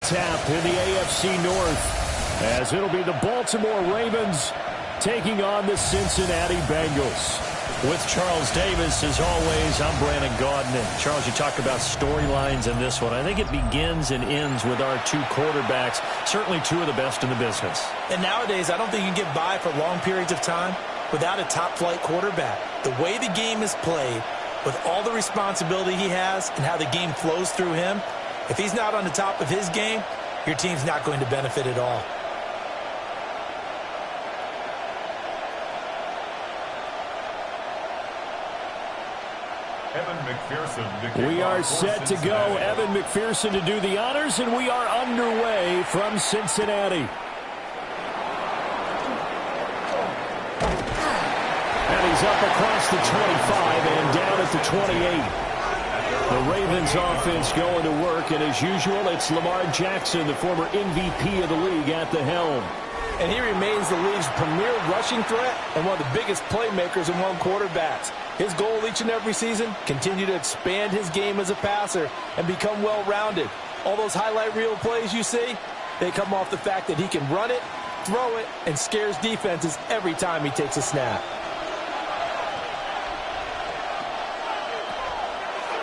tap in the AFC North, as it'll be the Baltimore Ravens taking on the Cincinnati Bengals. With Charles Davis, as always, I'm Brandon Gaudin. And Charles, you talk about storylines in this one. I think it begins and ends with our two quarterbacks, certainly two of the best in the business. And nowadays, I don't think you can get by for long periods of time without a top-flight quarterback. The way the game is played, with all the responsibility he has and how the game flows through him, if he's not on the top of his game, your team's not going to benefit at all. We are set to go. Evan McPherson to do the honors, and we are underway from Cincinnati. And he's up across the 25 and down at the 28. The Ravens offense going to work, and as usual, it's Lamar Jackson, the former MVP of the league, at the helm. And he remains the league's premier rushing threat and one of the biggest playmakers among quarterbacks. His goal each and every season, continue to expand his game as a passer and become well-rounded. All those highlight reel plays you see, they come off the fact that he can run it, throw it, and scares defenses every time he takes a snap.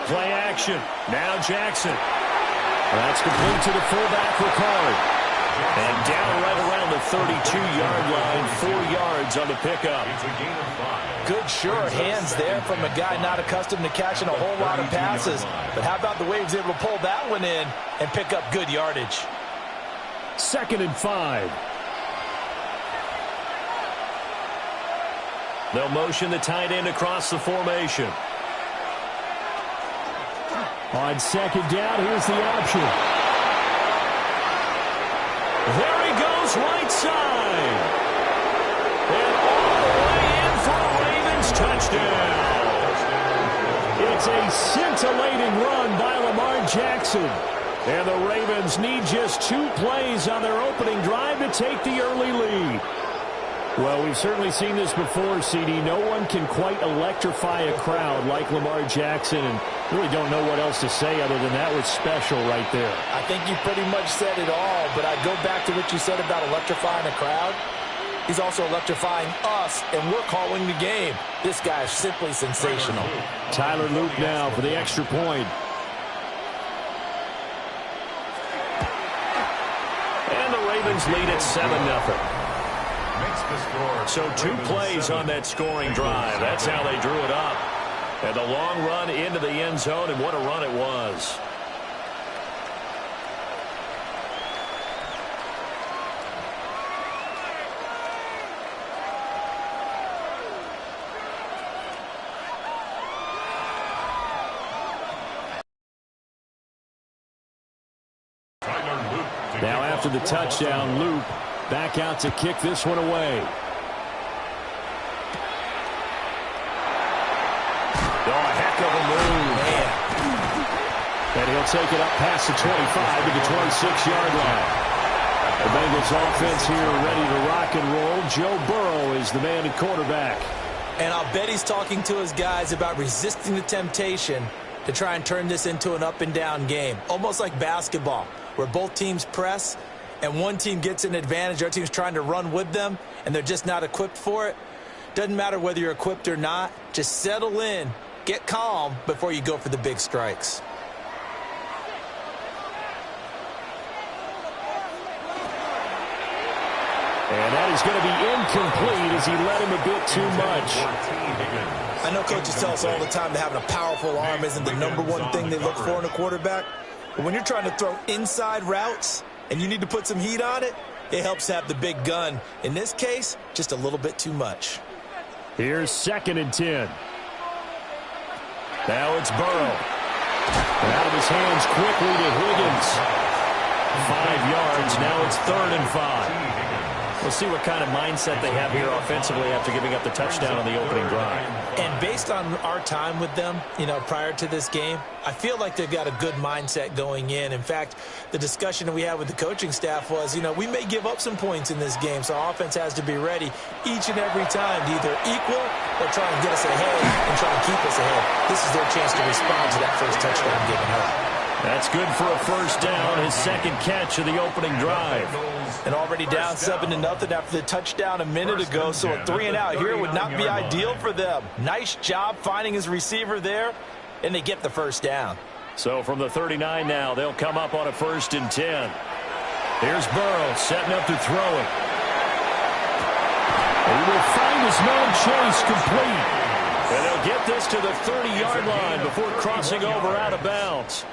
Play action. Now Jackson. That's complete to the fullback Ricard. And down right around the 32-yard line, 4 yards on the pickup. Good, sure hands there from a guy not accustomed to catching a whole lot of passes. But how about the way he was able to pull that one in and pick up good yardage? 2nd and 5. They'll motion the tight end across the formation. On 2nd down, here's the option. There he goes, right side. And all the way in for a Ravens touchdown. It's a scintillating run by Lamar Jackson. And the Ravens need just 2 plays on their opening drive to take the early lead. Well, we've certainly seen this before, CD. No one can quite electrify a crowd like Lamar Jackson, and really don't know what else to say other than that was special right there. I think you pretty much said it all, but I go back to what you said about electrifying a crowd. He's also electrifying us, and we're calling the game. This guy is simply sensational. Tyler Luke now for the extra point. And the Ravens lead at 7-0. So 2 plays on that scoring drive. That's how they drew it up. And a long run into the end zone, and what a run it was. Now after the touchdown, Luke back out to kick this one away. Oh, a heck of a move. Man. And he'll take it up past the 25 to the 26-yard line. The Bengals offense here ready to rock and roll. Joe Burrow is the man at quarterback. And I'll bet he's talking to his guys about resisting the temptation to try and turn this into an up-and-down game. Almost like basketball, where both teams press, and one team gets an advantage, our team's trying to run with them, and they're just not equipped for it. Doesn't matter whether you're equipped or not. Just settle in, get calm before you go for the big strikes. And that is going to be incomplete as he led him a bit too much. I know coaches tell us all the time that having a powerful arm isn't the #1 thing they look for in a quarterback. But when you're trying to throw inside routes and you need to put some heat on it, it helps have the big gun. In this case, just a little bit too much. Here's 2nd and 10. Now it's Burrow. And out of his hands quickly to Higgins. 5 yards. Now it's 3rd and 5. We'll see what kind of mindset they have here offensively after giving up the touchdown on the opening drive. And based on our time with them, prior to this game, I feel like they've got a good mindset going in. In fact, the discussion that we had with the coaching staff was, we may give up some points in this game, so our offense has to be ready each and every time to either equal or try and get us ahead and try and keep us ahead. This is their chance to respond to that first touchdown given up. That's good for a first down, his second catch of the opening drive. And already down 7-0 after the touchdown a minute ago, so a 3-and-out here would not be ideal for them. Nice job finding his receiver there, and they get the first down. So from the 39 now, they'll come up on a 1st and 10. Here's Burrow setting up to throw it. He will find his man Chase complete. And they'll get this to the 30-yard line before crossing over out of bounds.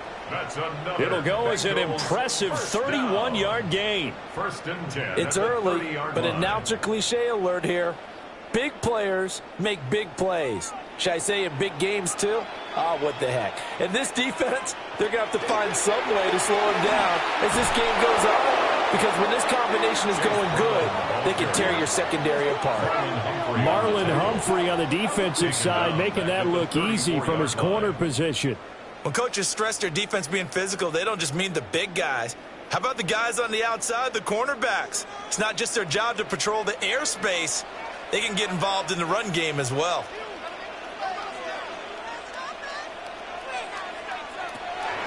It'll go as an impressive 31-yard gain. 1st and 10. It's early, but announcer cliche alert here. Big players make big plays. Should I say in big games too? Ah, what the heck. And this defense, they're going to have to find some way to slow him down as this game goes on. Because when this combination is going good, they can tear your secondary apart. Marlon Humphrey on the defensive side making that look easy from his corner position. When coaches stress their defense being physical, they don't just mean the big guys. How about the guys on the outside, the cornerbacks? It's not just their job to patrol the airspace. They can get involved in the run game as well.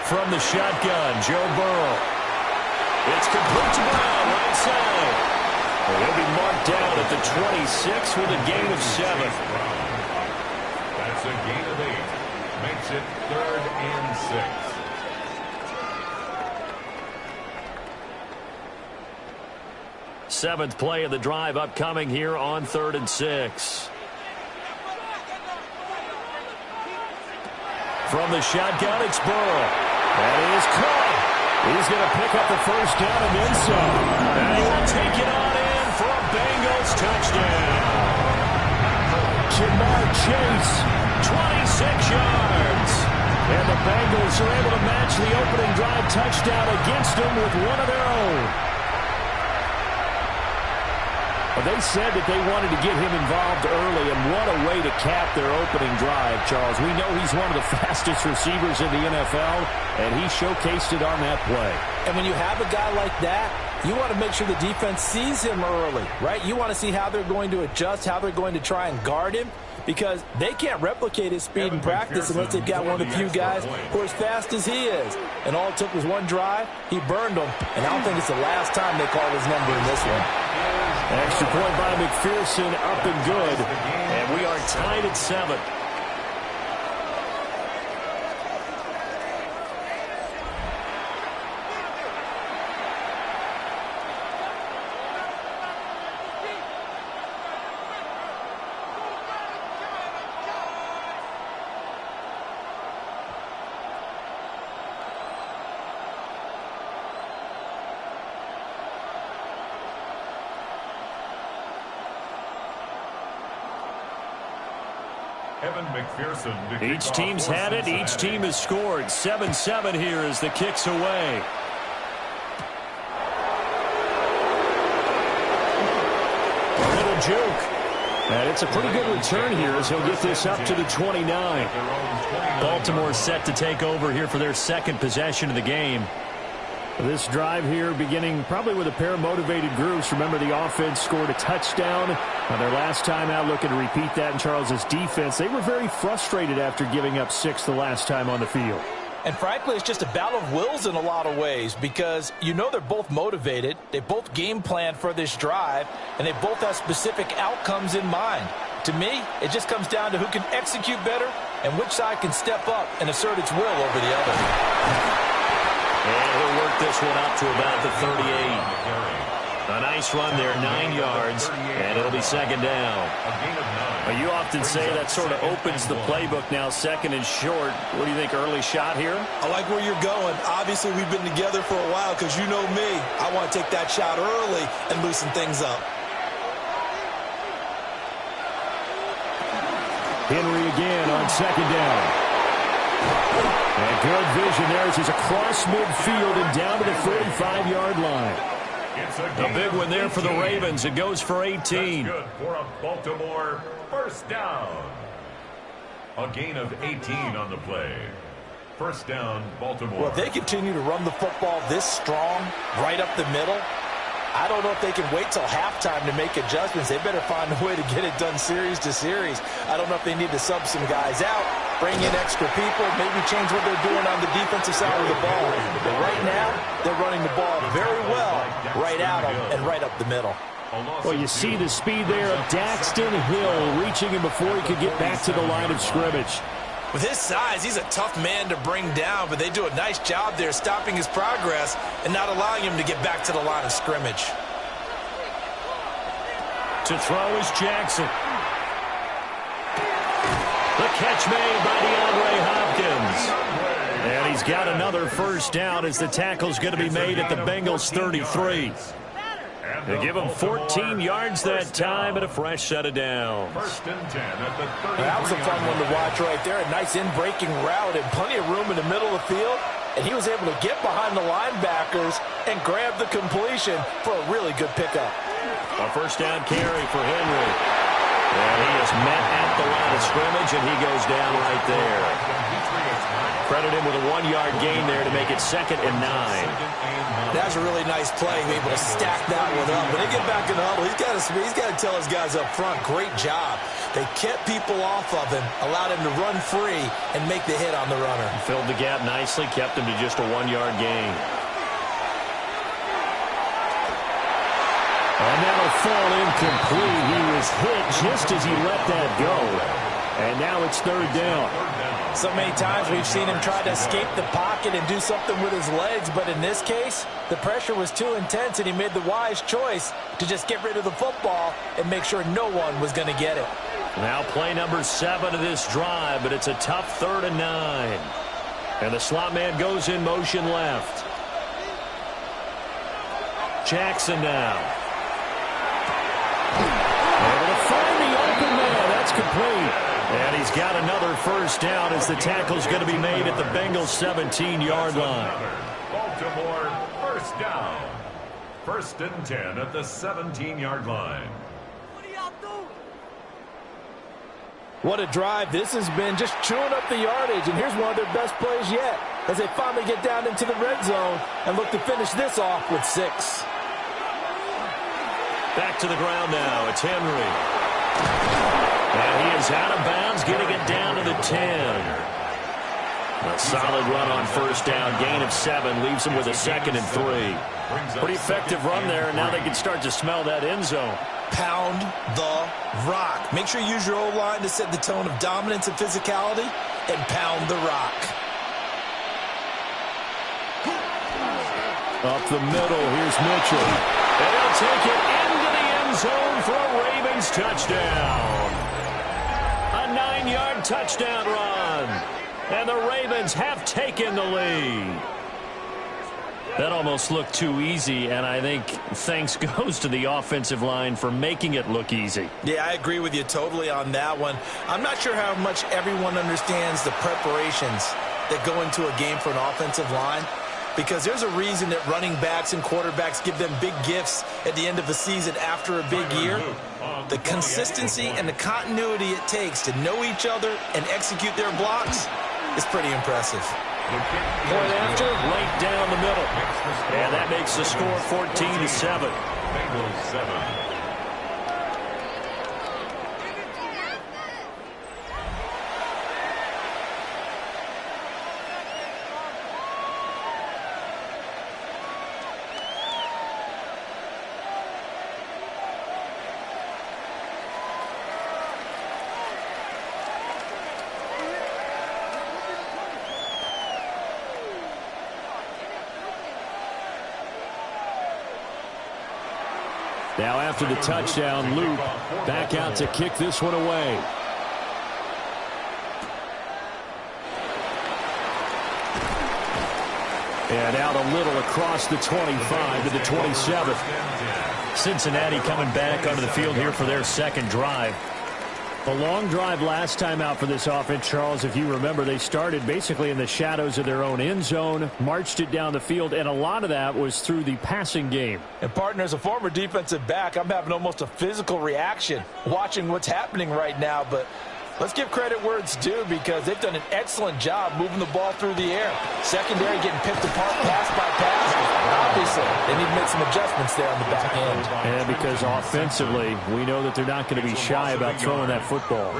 From the shotgun, Joe Burrow. It's complete to Brown, right side. And he'll be marked down at the 26 with a gain of 7. That's a gain of 8. Makes it 3rd and 6. Seventh play of the drive upcoming here on 3rd and 6. From the shotgun, it's Burrow. That is caught. He's going to pick up the first down and then some. And he will take it on in for a Bengals touchdown. Jamar Chase, 26 yards. And the Bengals are able to match the opening drive touchdown against them with one of their own. They said that they wanted to get him involved early, and what a way to cap their opening drive, Charles. We know he's one of the fastest receivers in the NFL, and he showcased it on that play. And when you have a guy like that, you want to make sure the defense sees him early, right? You want to see how they're going to adjust, how they're going to try and guard him, because they can't replicate his speed in practice unless they've got one of the few guys who are as fast as he is. And all it took was one drive. He burned them, and I don't think it's the last time they called his number in this one. Extra point by McPherson, up and good. And we are tied at 7. Each team's had it. Each team has scored. 7-7 here as the kick's away. A little juke. And it's a pretty good return here as he'll get this up to the 29. Baltimore set to take over here for their second possession of the game. This drive here beginning probably with a pair of motivated groups. Remember, the offense scored a touchdown their last time out, looking to repeat that in Charles's defense. They were very frustrated after giving up 6 the last time on the field. And frankly, it's just a battle of wills in a lot of ways because you know they're both motivated. They both game planned for this drive, and they both have specific outcomes in mind. To me, it just comes down to who can execute better and which side can step up and assert its will over the other. And he'll work this one up to about the 38. A nice run there, 9 yards, and it'll be second down. You often say that sort of opens the playbook now, second and short. What do you think, early shot here? I like where you're going. Obviously, we've been together for a while because you know me. I want to take that shot early and loosen things up. Henry again on second down. And good vision there as he's across midfield and down to the 45-yard line. A big one there for the Ravens. It goes for 18. That's good for a Baltimore first down. A gain of 18 on the play. First down, Baltimore. Well, if they continue to run the football this strong, right up the middle, I don't know if they can wait till halftime to make adjustments. They better find a way to get it done series to series. I don't know if they need to sub some guys out bring in extra people, maybe change what they're doing on the defensive side of the ball. But right now, they're running the ball very well right at them and right up the middle. Well, you see the speed there of Daxton Hill reaching him before he could get back to the line of scrimmage. With his size, he's a tough man to bring down, but they do a nice job there stopping his progress and not allowing him to get back to the line of scrimmage. To throw is Jackson. The catch made by DeAndre Hopkins. And he's got another first down as the tackle's going to be made at the Bengals 33. They give him 14 yards that time and a fresh set of downs. First and 10 at the 30. That was a fun one to watch right there. A nice in-breaking route and plenty of room in the middle of the field. And he was able to get behind the linebackers and grab the completion for a really good pickup. A first down carry for Henry. And he is met at the line of scrimmage, and he goes down right there. Credit him with a 1-yard gain there to make it 2nd and 9. That's a really nice play, able to stack that one up. When they get back in the huddle, he's got to tell his guys up front, great job. They kept people off of him, allowed him to run free and make the hit on the runner. Filled the gap nicely, kept him to just a 1-yard gain. And that'll fall incomplete. He was hit just as he let that go. And now it's 3rd down. So many times we've seen him try to escape the pocket and do something with his legs, but in this case, the pressure was too intense, and he made the wise choice to just get rid of the football and make sure no one was going to get it. Now play number 7 of this drive, but it's a tough 3rd and 9. And the slot man goes in motion left. Jackson now. Able to find the open man. That's complete. And he's got another first down as the tackle's going to be made at the Bengals 17-yard line. Baltimore first down. 1st and 10 at the 17-yard line. What a drive this has been, just chewing up the yardage. And here's one of their best plays yet as they finally get down into the red zone and look to finish this off with 6. Back to the ground now. It's Henry. And he is out of bounds, getting it down to the 10. A solid run on first down. Gain of 7 leaves him with a 2nd and 3. Pretty effective run there, and now they can start to smell that end zone. Pound the rock. Make sure you use your O-line to set the tone of dominance and physicality, and pound the rock. Up the middle, here's Mitchell. And he'll take it into the end zone for a Ravens touchdown. A 9-yard touchdown run. And the Ravens have taken the lead. That almost looked too easy, and I think thanks goes to the offensive line for making it look easy. Yeah, I agree with you totally on that one. I'm not sure how much everyone understands the preparations that go into a game for an offensive line, because there's a reason that running backs and quarterbacks give them big gifts at the end of the season after a big year. The consistency and the continuity it takes to know each other and execute their blocks is pretty impressive. Point after, right down the middle. And that makes the score 14-7. Bengals 7. Now after the touchdown, Luke back out to kick this one away. And out a little across the 25 to the 27. Cincinnati coming back onto the field here for their 2nd drive. A long drive last time out for this offense, Charles. If you remember, they started basically in the shadows of their own end zone, marched it down the field, and a lot of that was through the passing game. And, partner, as a former defensive back, I'm having almost a physical reaction watching what's happening right now. But Let's give credit where it's due because they've done an excellent job moving the ball through the air. Secondary getting picked apart pass by pass. Obviously, they need to make some adjustments there on the back end. And because offensively, we know that they're not going to be shy about throwing that football.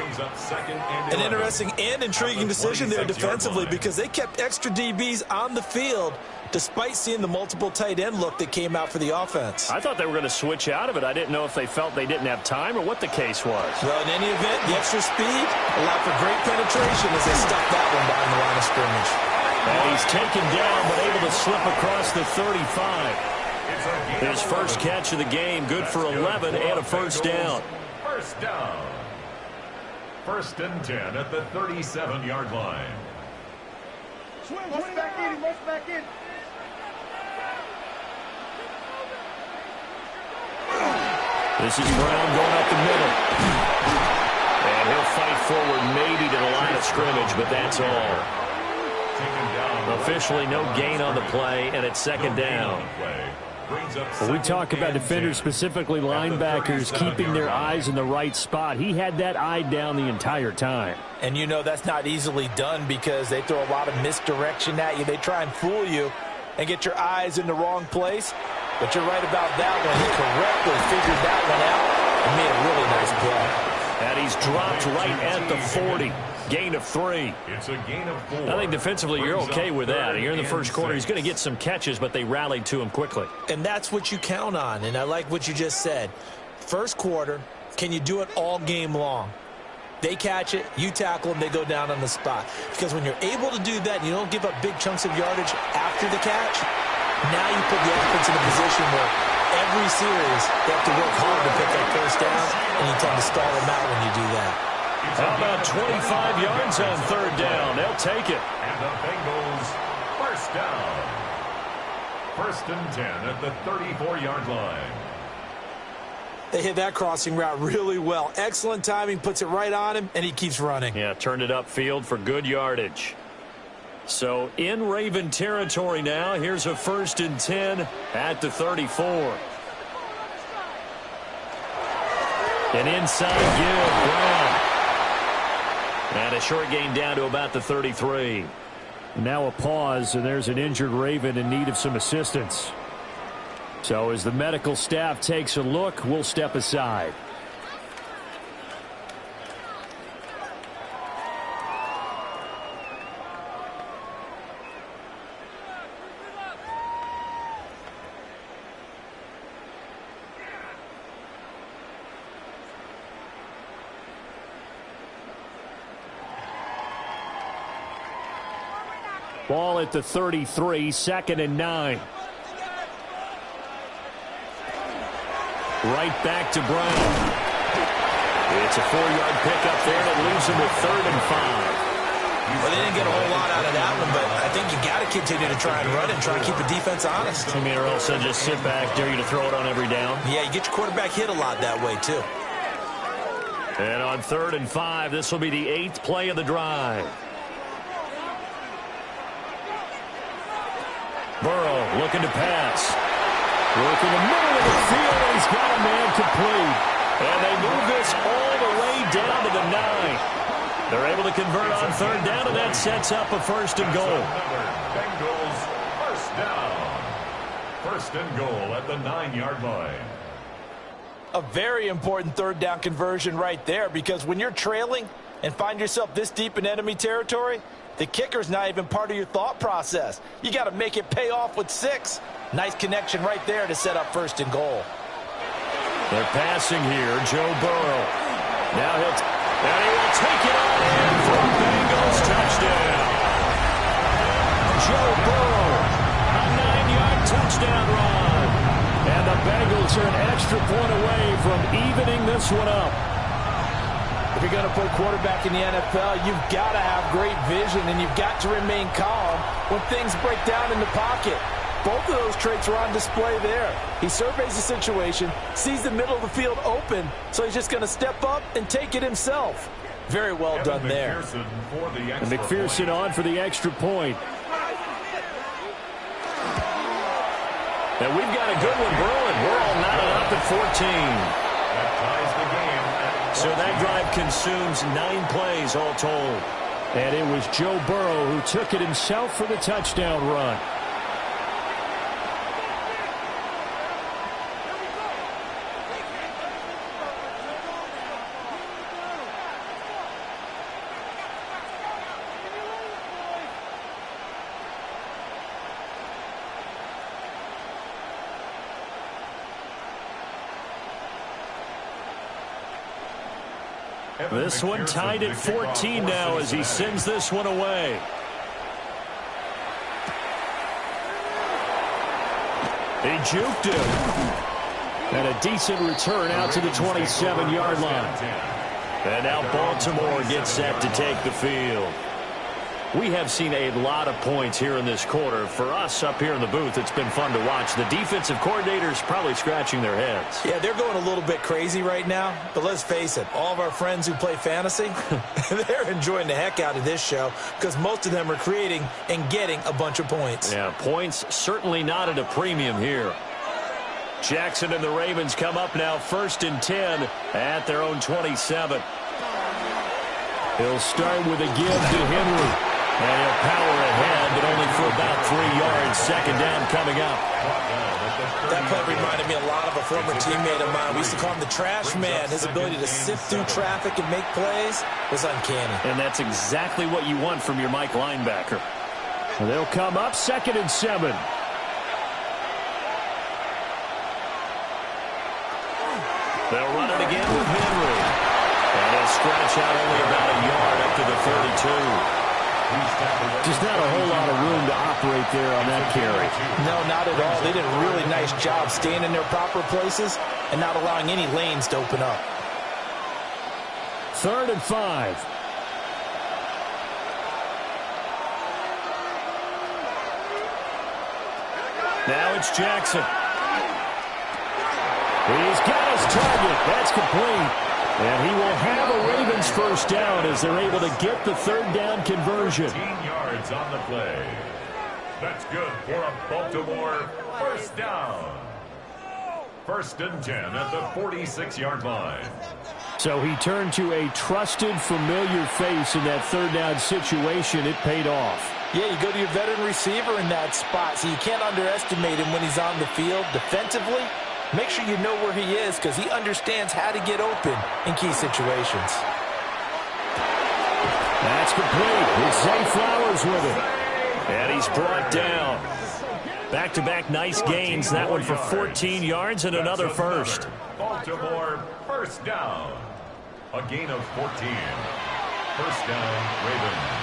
An interesting and intriguing decision there defensively because they kept extra DBs on the field despite seeing the multiple tight end look that came out for the offense. I thought they were going to switch out of it. I didn't know if they felt they didn't have time or what the case was. Well, in any event, the extra speed allowed for great penetration as they stuck that one behind the line of scrimmage. And he's taken down but able to slip across the 35. His first catch of the game, good for 11 and a first down. First down. First and 10 at the 37-yard line. Rush back in, rush back in. This is Brown going up the middle. And he'll fight forward maybe to the line of scrimmage, but that's all. Officially no gain on the play, and it's second down. When we talk about defenders, specifically linebackers, keeping their eyes in the right spot, he had that eye down the entire time. And you know that's not easily done because they throw a lot of misdirection at you. They try and fool you and get your eyes in the wrong place. But you're right about that one. He correctly figured that one out and made a really nice play. And he's dropped right at the 40. Gain of 3. It's a gain of 4. I think defensively you're okay with that. Here in the first quarter, he's going to get some catches, but they rallied to him quickly. And that's what you count on, and I like what you just said. First quarter, can you do it all game long? They catch it, you tackle them, they go down on the spot. Because when you're able to do that, and you don't give up big chunks of yardage after the catch, now you put the offense in a position where every series they have to work hard to pick that first down, and you tend to stall them out when you do that. How about 25 yards on third down? They'll take it. And the Bengals first down. First and 10 at the 34-yard line. They hit that crossing route really well. Excellent timing, puts it right on him, and he keeps running. Yeah, turned it upfield for good yardage. So in Raven territory now. Here's a first and 10 at the 34. An inside give, Brown. And a short gain down to about the 33. Now a pause, and there's an injured Raven in need of some assistance. So as the medical staff takes a look, we'll step aside. Ball at the 33, second and 9. Right back to Brown. It's a 4-yard pickup there, and it leaves him with 3rd and 5. Well, they didn't get a whole lot out of that one, but I think you got to continue to try and run and try and keep the defense honest. I mean, or else they'll just sit back, dare you to throw it on every down. Yeah, you get your quarterback hit a lot that way, too. And on 3rd and 5, this will be the 8th play of the drive. Burrow looking to pass. Look in the middle of the field, and he's got a man complete. And they move this all the way down to the 9. They're able to convert on 3rd down, and that sets up a 1st and goal. Bengals first down. 1st and goal at the 9-yard line. A very important 3rd down conversion right there, because when you're trailing and find yourself this deep in enemy territory, the kicker's not even part of your thought process. You got to make it pay off with 6. Nice connection right there to set up 1st and goal. They're passing here. Joe Burrow. Now and he will take it on in for a Bengals touchdown. Joe Burrow, a 9-yard touchdown run. And the Bengals are an extra point away from evening this one up. If you're going to put a quarterback in the NFL, you've got to have great vision, and you've got to remain calm when things break down in the pocket. Both of those traits are on display there. He surveys the situation, sees the middle of the field open, so he's just going to step up and take it himself. Very well done there. And McPherson on for the extra point. And we've got a good one brewing. We're all knotted up at 14. That ties the game at So that drive consumes 9 plays all told. And it was Joe Burrow who took it himself for the touchdown run. This one tied at 14 now as he sends this one away. He juked him. And a decent return out to the 27-yard line. And now Baltimore gets set to take the field. We have seen a lot of points here in this quarter. For us up here in the booth, it's been fun to watch. The defensive coordinators probably scratching their heads. Yeah, they're going a little bit crazy right now. But let's face it, all of our friends who play fantasy, they're enjoying the heck out of this show because most of them are creating and getting a bunch of points. Yeah, points certainly not at a premium here. Jackson and the Ravens come up now 1st and 10 at their own 27. He'll start with a give to Henry. And he'll power ahead, but only for about 3 yards. 2nd down coming up. That play reminded me a lot of a former teammate of mine. We used to call him the trash man. His ability to sift through traffic and make plays was uncanny. And that's exactly what you want from your Mike linebacker. They'll come up 2nd and 7. They'll run it again with Henry. And he'll scratch out only about a yard up to the 32. Just not a whole lot of room to operate there on that carry. No, not at all. They did a really nice job staying in their proper places and not allowing any lanes to open up. 3rd and 5. Now it's Jackson. He's got his target. That's complete. And he will have a Ravens 1st down as they're able to get the 3rd down conversion. 15 yards on the play. That's good for a Baltimore 1st down. 1st and 10 at the 46-yard line. So he turned to a trusted, familiar face in that 3rd down situation. It paid off. Yeah, you go to your veteran receiver in that spot, so you can't underestimate him when he's on the field defensively. Make sure you know where he is because he understands how to get open in key situations. That's complete. It's Zay Flowers with it. And he's brought down. Back-to-back nice gains. That one for 14 yards and another first. Baltimore 1st down. A gain of 14. 1st down, Ravens.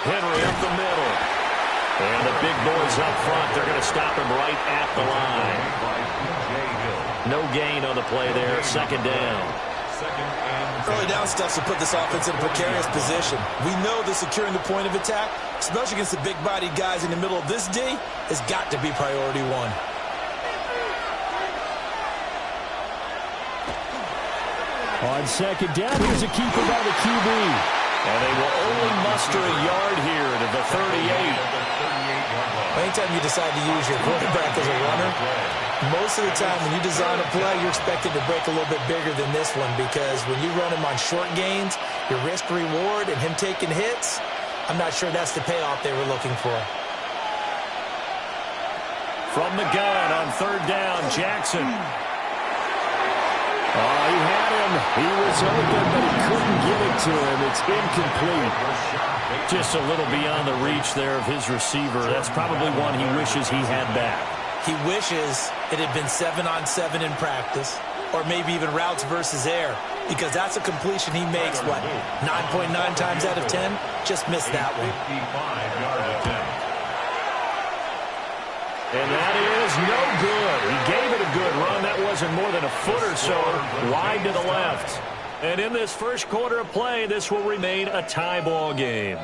Henry up the middle. And the big boys up front, they're going to stop him right at the line. No gain on the play there. 2nd down. Early down stuff to put this offense in a precarious position. We know that securing the point of attack, especially against the big-bodied guys in the middle of this D, has got to be priority 1. On 2nd down, here's a keeper by the QB. And they will only muster a yard here to the 38. Anytime you decide to use your quarterback as a runner, most of the time when you design a play, you're expected to break a little bit bigger than this one because when you run him on short gains, your risk-reward and him taking hits, I'm not sure that's the payoff they were looking for. From the gun on 3rd down, Jackson. Oh, he had him. He was open, but he couldn't get it to him. It's incomplete. Just a little beyond the reach there of his receiver. That's probably one he wishes he had back. He wishes it had been 7-on-7 in practice, or maybe even routes versus air, because that's a completion he makes, what, 9.9 times out of 10? Just missed that one. 55-yard attempt. And that is no good. He gave it a good run. That wasn't more than a foot or so wide to the left. And in this first quarter of play, this will remain a tie ball game.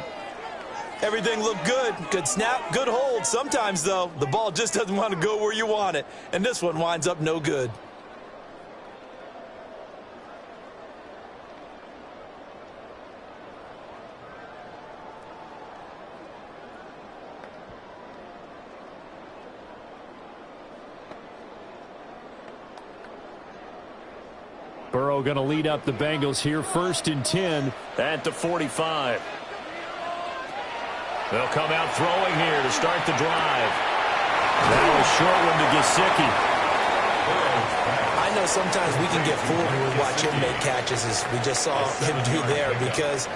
Everything looked good. Good snap, good hold. Sometimes, though, the ball just doesn't want to go where you want it. And this one winds up no good. Burrow going to lead up the Bengals here, 1st and 10 at the 45. They'll come out throwing here to start the drive. That was short one to Gesicki. I know sometimes we can get fooled when we watch him make catches, as we just saw him do there, because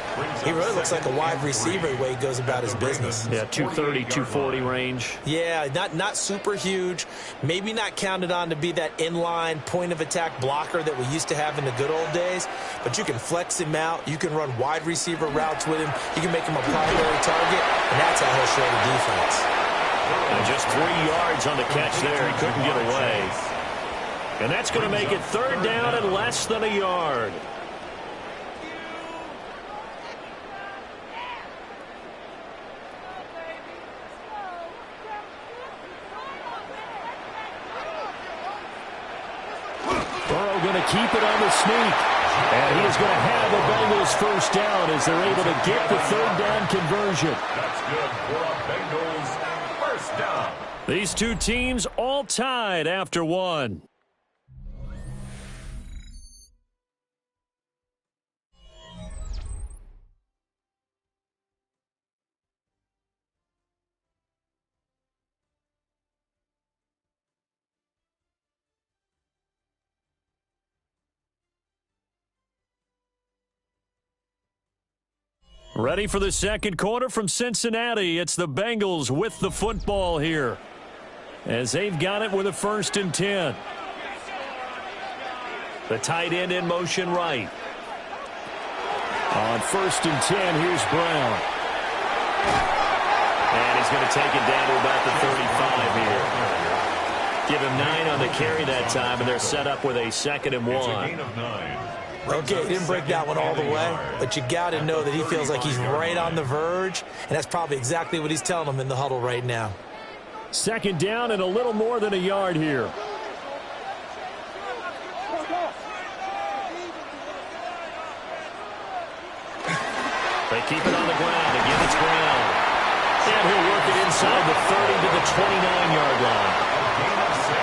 he really looks like a wide receiver the way he goes about his business. Yeah, 230, 240 range. Yeah, not super huge, maybe not counted on to be that inline point-of-attack blocker that we used to have in the good old days, but you can flex him out, you can run wide receiver routes with him, you can make him a primary target, and that's how he'll show the defense. And just 3 yards on the catch there. He couldn't get away. And that's going to make it 3rd down and less than a yard. Burrow going to keep it on the sneak. And he is going to have the Bengals 1st down as they're able to get the 3rd down conversion. That's good for a Bengals 1st down. These two teams all tied after one. Ready for the 2nd quarter from Cincinnati. It's the Bengals with the football here, as they've got it with a 1st and 10. The tight end in motion right. On 1st and 10, here's Brown. And he's going to take it down to about the 35 here. Give him 9 on the carry that time, and they're set up with a 2nd and 1. It's a gain of 9. Okay, he didn't break that one all the way, but you got to know that he feels like he's right on the verge, and that's probably exactly what he's telling them in the huddle right now. 2nd down and a little more than a yard here. They keep it on the ground. Again, it's Brown. And he'll work it inside the 30 to the 29-yard line.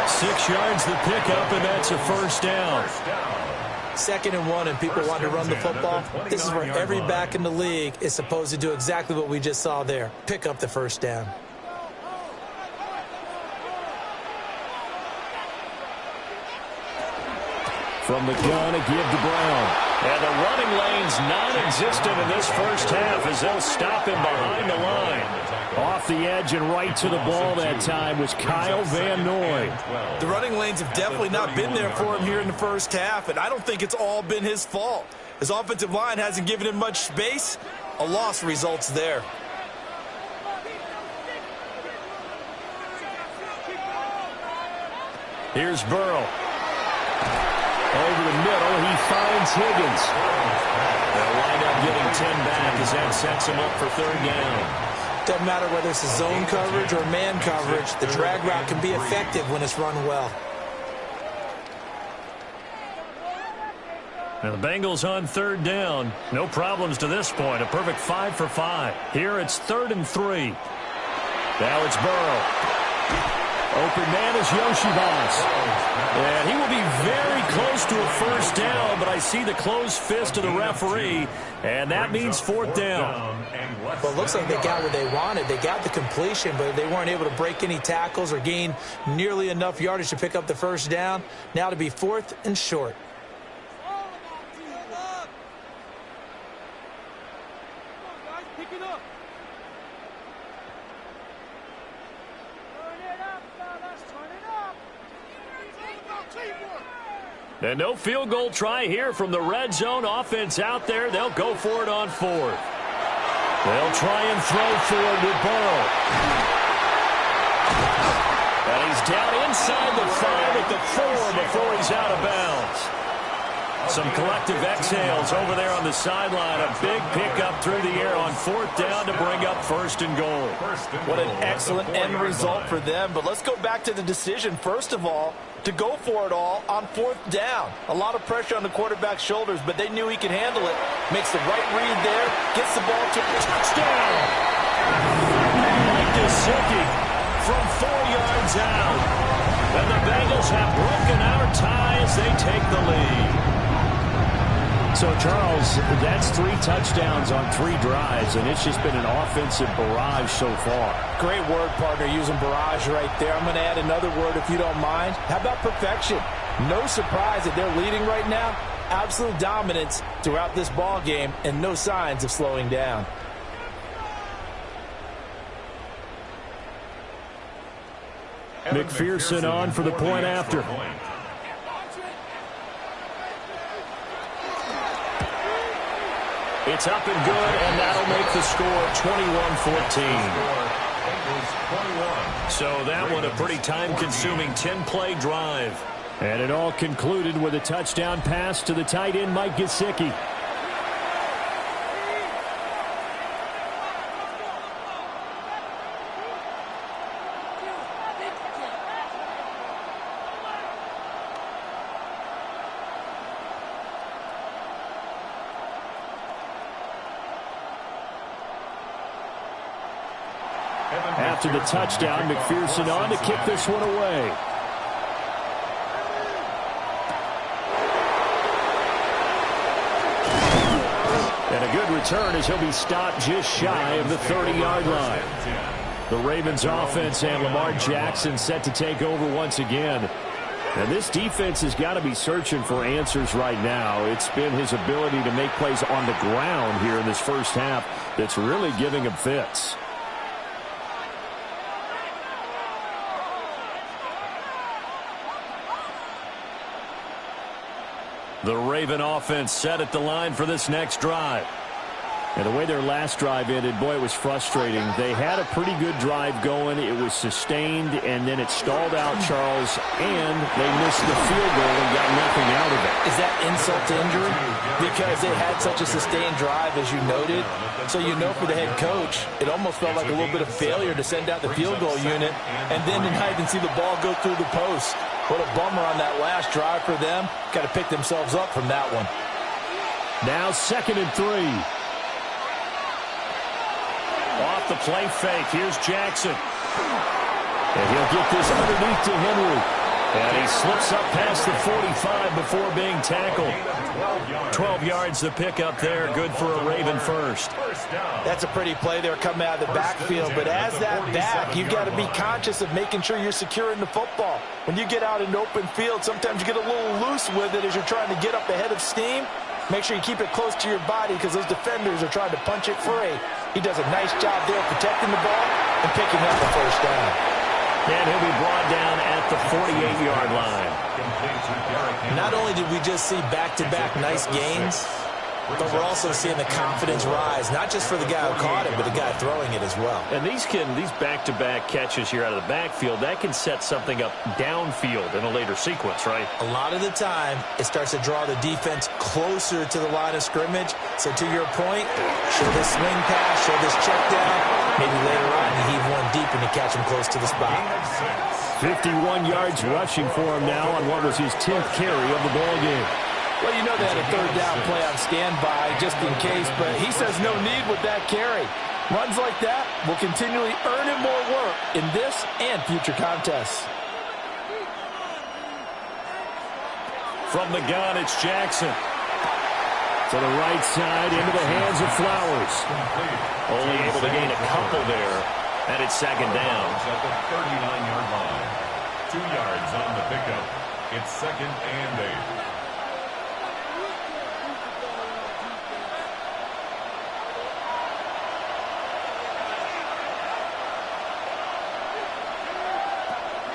6 yards the pickup, and that's a 1st down. 2nd and 1, and people want to run the football. This is where every back in the league is supposed to do exactly what we just saw there. Pick up the 1st down. From the gun, a give to Brown. And the running lane's non-existent in this 1st half as they'll stop him behind the line. Off the edge and right to the ball that time was Kyle Van Noy. The running lanes have definitely not been there for him here in the 1st half, and I don't think it's all been his fault. His offensive line hasn't given him much space. A loss results there. Here's Burrow. Over the middle, he finds Higgins. They'll wind up getting 10 back as that sets him up for 3rd down. Doesn't matter whether it's a zone coverage or man coverage, the drag route can be effective when it's run well. Now the Bengals on 3rd down. No problems to this point. A perfect 5 for 5. Here it's 3rd and 3. Now it's Burrow. Open man is Yoshibas. And he will be very close to a 1st down, but I see the closed fist of the referee, and that means 4th down. Well, it looks like they got what they wanted. They got the completion, but they weren't able to break any tackles or gain nearly enough yardage to pick up the 1st down. Now to be 4th and short. And no field goal try here from the red zone. Offense out there. They'll go for it on 4th. They'll try and throw for it with Burrow. And he's down inside the 5 at the 4 before he's out of bounds. Some collective exhales over there on the sideline. A big pickup through the air on 4th down to bring up 1st and goal. What an excellent end result for them. But let's go back to the decision, first of all, to go for it all on 4th down. A lot of pressure on the quarterback's shoulders, but they knew he could handle it. Makes the right read there, gets the ball to touchdown. Mike Gesicki from 4 yards out. And the Bengals have broken our tie as they take the lead. So, Charles, that's 3 touchdowns on 3 drives, and it's just been an offensive barrage so far. Great word, partner, using barrage right there. I'm going to add another word if you don't mind. How about perfection? No surprise that they're leading right now. Absolute dominance throughout this ball game and no signs of slowing down. McPherson on for the point after. It's up and good, and that'll make the score 21-14. So that one a pretty time-consuming 10-play drive. And it all concluded with a touchdown pass to the tight end, Mike Gesicki. After the touchdown, McPherson on to kick this one away. And a good return as he'll be stopped just shy of the 30-yard line. The Ravens offense and Lamar Jackson set to take over once again. And this defense has got to be searching for answers right now. It's been his ability to make plays on the ground here in this first half that's really giving him fits. The Raven offense set at the line for this next drive. And the way their last drive ended, boy, it was frustrating. They had a pretty good drive going. It was sustained, and then it stalled out, Charles, and they missed the field goal and got nothing out of it. Is that insult to injury? Because they had such a sustained drive, as you noted. So you know for the head coach, it almost felt like a little bit of failure to send out the field goal unit and then to not even see the ball go through the post. What a bummer on that last drive for them. Got to pick themselves up from that one. Now 2nd and 3. Off the play fake. Here's Jackson. And he'll get this underneath to Henry. And he slips up past the 45 before being tackled. 12 yards to pick up there. Good for a Raven first. That's a pretty play there coming out of the backfield. But as that back, you've got to be conscious of making sure you're securing the football. When you get out in open field, sometimes you get a little loose with it as you're trying to get up ahead of steam. Make sure you keep it close to your body because those defenders are trying to punch it free. He does a nice job there protecting the ball and picking up the first down. And he'll be brought down at the 48-yard line. Not only did we just see back-to-back nice gains, but we're also seeing the confidence rise, not just for the guy who caught it, but the guy throwing it as well. And these back-to-back catches here out of the backfield, that can set something up downfield in a later sequence, right? A lot of the time, it starts to draw the defense closer to the line of scrimmage. So to your point, show this swing pass, show this check down. Maybe later on you heave one deep and you catch him close to the spot. 51 yards rushing for him now on what was his 10th carry of the ball game. Well, you know they had a 3rd down play on standby just in case, but he says no need with that carry. Runs like that will continually earn him more work in this and future contests. From the gun, it's Jackson. To the right side, into the hands of Flowers. Only able to gain a couple there, and it's 2nd down. At the 39-yard line. 2 yards on the pickup. It's 2nd and 8.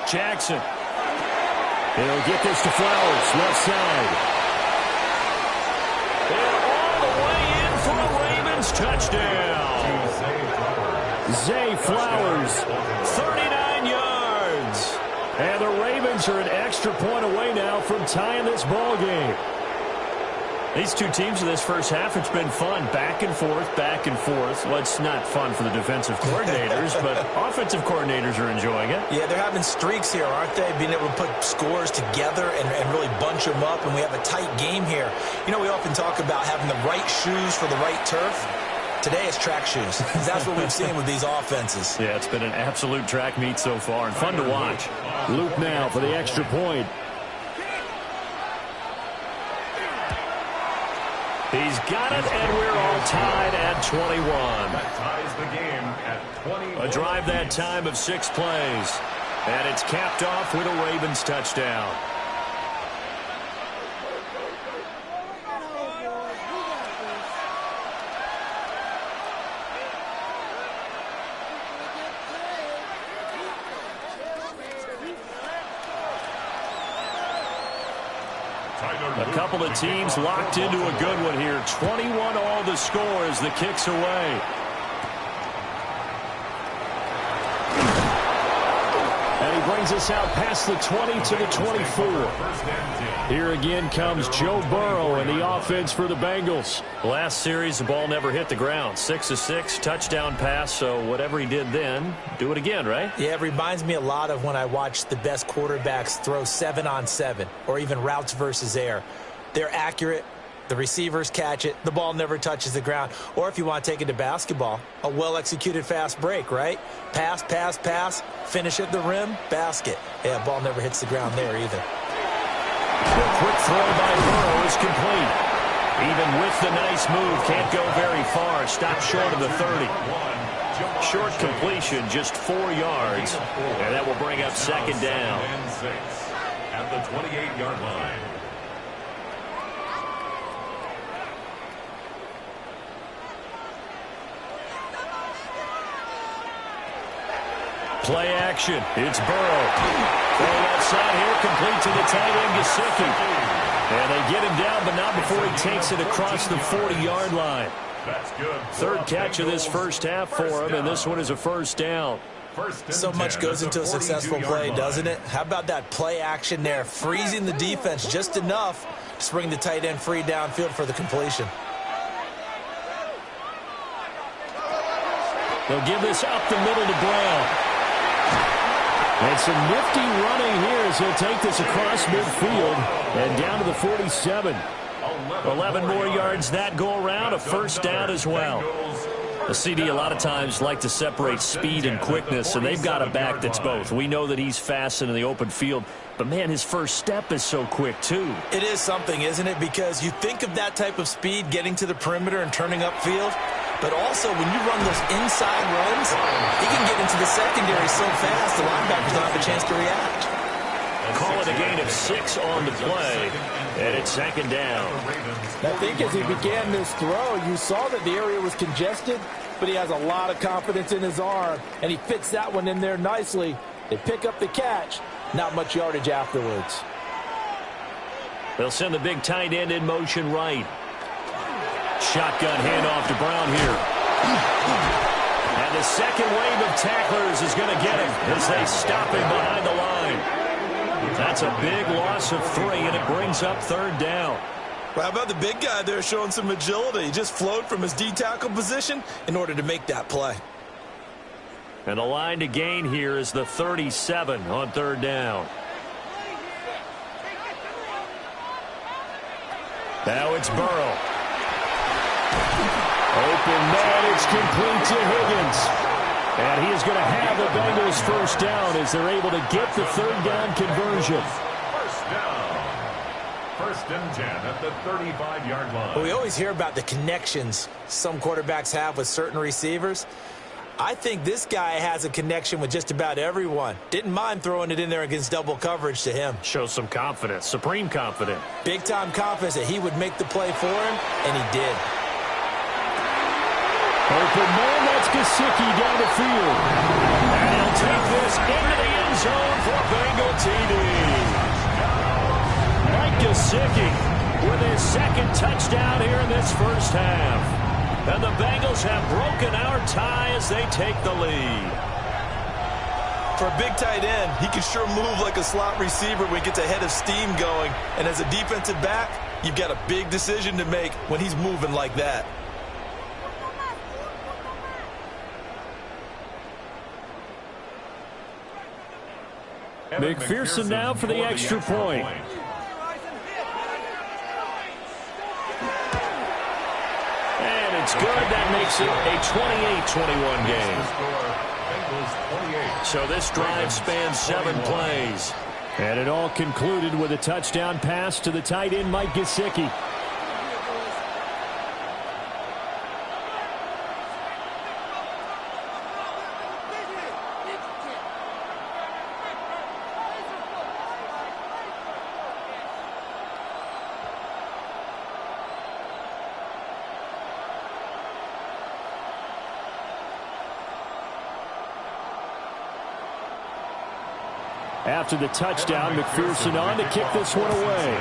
Jackson. He'll get this to Flowers, left side. And all the way in for a Ravens touchdown. Zay Flowers, 39 yards. And the Ravens are an extra point away now from tying this ball game. These two teams in this first half, it's been fun. Back and forth, back and forth. Well, it's not fun for the defensive coordinators, but offensive coordinators are enjoying it. Yeah, they're having streaks here, aren't they? Being able to put scores together and really bunch them up, and we have a tight game here. You know, we often talk about having the right shoes for the right turf. Today it's track shoes. That's what we've seen with these offenses. Yeah, it's been an absolute track meet so far, and fun to watch. Luke now for the extra point. He's got it, and we're all tied at 21. That ties the game at 21. A drive that time of 6 plays. And it's capped off with a Ravens touchdown. A couple of teams locked into a good one here. 21 all the score as the kick's away. And he brings us out past the 20 to the 24. Here again comes Joe Burrow and the offense for the Bengals. Last series, the ball never hit the ground. 6 of 6, touchdown pass, so whatever he did then, do it again, right? Yeah, it reminds me a lot of when I watch the best quarterbacks throw 7-on-7 or even routes versus air. They're accurate. The receivers catch it. The ball never touches the ground. Or if you want to take it to basketball, a well-executed fast break, right? Pass, pass, pass, finish at the rim, basket. Yeah, ball never hits the ground there either. The quick throw by Burrow is complete. Even with the nice move, can't go very far. Stop short of the 30. Short completion, just 4 yards. And that will bring up second down. At the 28-yard line. Play action. It's Burrow. Throw outside here, complete to the tight end, Gesicki. And they get him down, but not before he takes it across the 40-yard line. That's good. Third catch of this first half for him, and this one is a first down. So much goes into a successful play, doesn't it? How about that play action there, freezing the defense just enough to bring the tight end free downfield for the completion. They'll give this up the middle to Brown. And some nifty running here as he'll take this across midfield and down to the 47. 11 more yards that go around, a first down as well. The CD a lot of times like to separate speed and quickness, and they've got a back that's both. We know that he's fast in the open field, but man, his first step is so quick too. It is something, isn't it? Because you think of that type of speed getting to the perimeter and turning upfield, but also when you run those inside runs, he can get into the secondary so fast the linebackers don't have a chance to react. Call it a gain of 6 on the play, and it's second down. I think as he began this throw, you saw that the area was congested, but he has a lot of confidence in his arm, and he fits that one in there nicely. They pick up the catch, not much yardage afterwards. They'll send the big tight end in motion right. Shotgun handoff to Brown here. And the second wave of tacklers is going to get him as they stop him behind the line. That's a big loss of 3, and it brings up third down. Well, how about the big guy there showing some agility? He just flowed from his D-tackle position in order to make that play. And the line to gain here is the 37 on third down. Now it's Burrow. Open man, it's complete to Higgins. And he is going to have the Bengals first down as they're able to get the third down conversion. First down. First and 10 at the 35-yard line. Well, we always hear about the connections some quarterbacks have with certain receivers. I think this guy has a connection with just about everyone. Didn't mind throwing it in there against double coverage to him. Shows some confidence, supreme confidence. Big-time confidence that he would make the play for him, and he did. Open man, that's Gesicki down the field. And he'll take this into the end zone for Bengal TD. Mike Gesicki with his second touchdown here in this first half. And the Bengals have broken our tie as they take the lead. For a big tight end, he can sure move like a slot receiver when he gets a head of steam going. And as a defensive back, you've got a big decision to make when he's moving like that. McPherson now for the extra point. And it's good. That makes it a 28-21 game. So this drive spans 7 plays. And it all concluded with a touchdown pass to the tight end, Mike Gesicki. After the touchdown, McPherson on to kick this one away.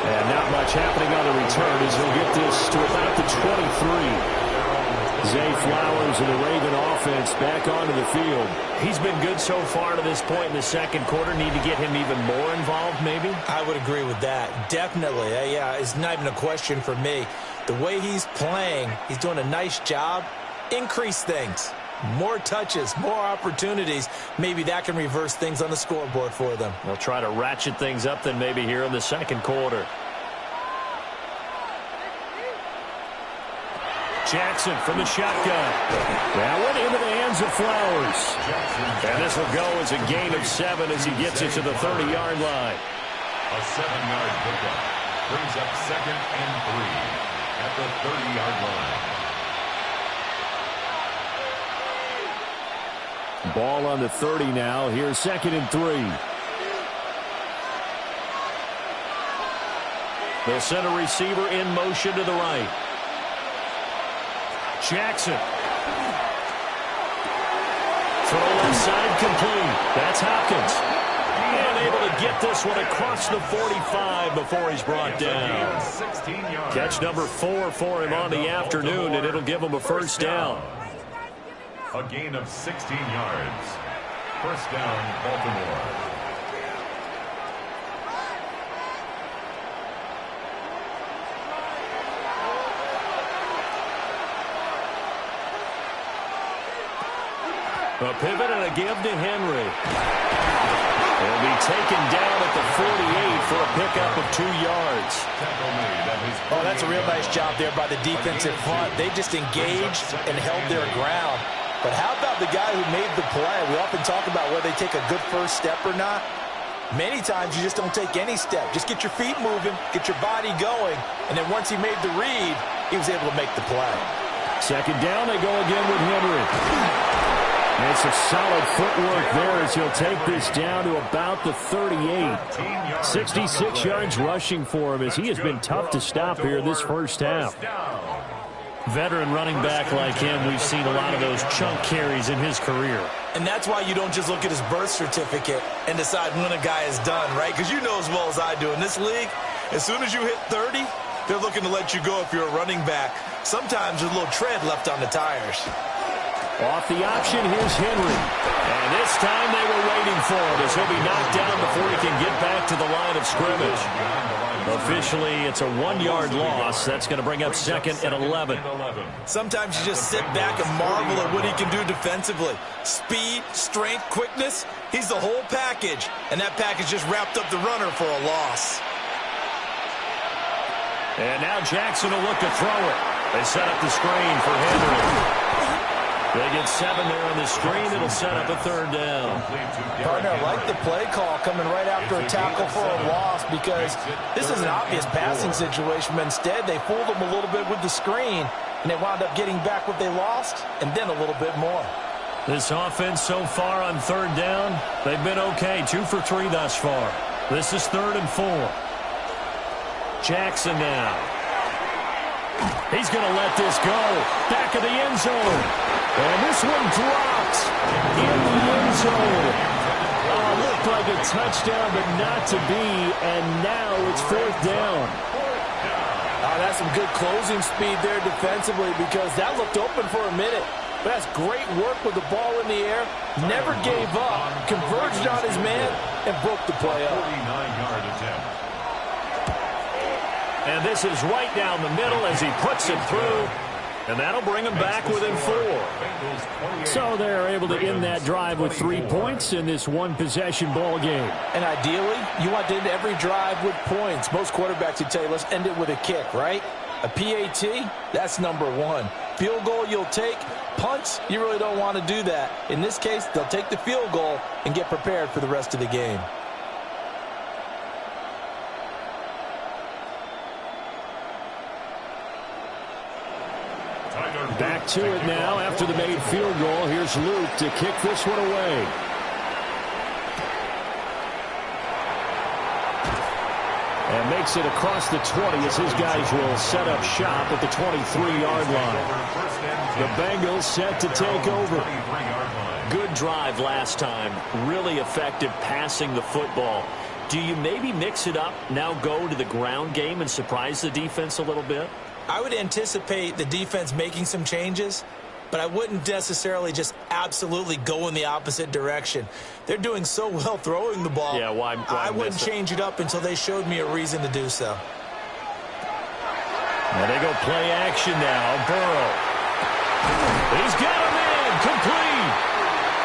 And not much happening on the return as he'll get this to about the 23. Zay Flowers and the Raven offense back onto the field. He's been good so far to this point in the second quarter. Need to get him even more involved, maybe? I would agree with that. Definitely. Yeah, it's not even a question for me. The way he's playing, he's doing a nice job. Increase things. More touches, more opportunities. Maybe that can reverse things on the scoreboard for them. They'll try to ratchet things up then maybe here in the second quarter. Jackson from the shotgun. That one into the hands of Flowers. And this will go as a gain of 7 as he gets it to the 30-yard line. A 7-yard pickup brings up 2nd and 3 at the 30-yard line. Ball on the 30 now. Here's 2nd and 3. They'll send a receiver in motion to the right. Jackson. Throw left side complete. That's Hopkins. And able to get this one across the 45 before he's brought down. Catch number 4 for him on the afternoon, and it'll give him a first down. A gain of 16 yards. First down, Baltimore. A pivot and a give to Henry. He'll be taken down at the 48 for a pickup of 2 yards. Oh, that's a real nice job there by the defensive front. They just engaged and held their ground. But how about the guy who made the play? We often talk about whether they take a good first step or not. Many times you just don't take any step. Just get your feet moving, get your body going, and then once he made the read, he was able to make the play. Second down, they go again with Henry. And some solid footwork there as he'll take this down to about the 38. 66 yards rushing for him as he has been tough to stop here this first half. Veteran running back like him, we've seen a lot of those chunk carries in his career. And that's why you don't just look at his birth certificate and decide when a guy is done, right? Because you know as well as I do, in this league, as soon as you hit 30, they're looking to let you go if you're a running back. Sometimes there's a little tread left on the tires. Off the option, here's Henry. And this time they were waiting for him as he'll be knocked down before he can get back to the line of scrimmage. Officially, it's a 1-yard loss. That's going to bring up 2nd and 11. Sometimes you just sit back and marvel at what he can do defensively. Speed, strength, quickness, he's the whole package. And that package just wrapped up the runner for a loss. And now Jackson will look to throw it. They set up the screen for Henry. They get 7 there on the screen. It'll set up a 3rd down. Partner, I like the play call coming right after a tackle for a loss because this is an obvious passing situation, but instead they fooled them a little bit with the screen, and they wound up getting back what they lost and then a little bit more. This offense so far on 3rd down, they've been okay. 2 for 3 thus far. This is 3rd and 4. Jackson now. He's going to let this go. Back of the end zone. And this one drops in the end zone. Looked like a touchdown, but not to be. And now it's 4th down. That's some good closing speed there defensively because that looked open for a minute. But that's great work with the ball in the air. Never gave up. Converged on his man and broke the play up. 49-yard attempt. And this is right down the middle as he puts it through. And that'll bring him back within 4. So they're able to end that drive with 3 points in this one-possession ball game. And ideally, you want to end every drive with points. Most quarterbacks would tell you, let's end it with a kick, right? A PAT, that's number 1. Field goal you'll take. Punts, you really don't want to do that. In this case, they'll take the field goal and get prepared for the rest of the game. Back to it now after the made field goal. Here's Luke to kick this one away. And makes it across the 20 as his guys will set up shop at the 23-yard line. The Bengals set to take over. Good drive last time. Really effective passing the football. Do you maybe mix it up, now go to the ground game and surprise the defense a little bit? I would anticipate the defense making some changes, but I wouldn't necessarily just absolutely go in the opposite direction. They're doing so well throwing the ball. Yeah, why I wouldn't change it up until they showed me a reason to do so. And they go play action now. Burrow. He's got him in. Complete.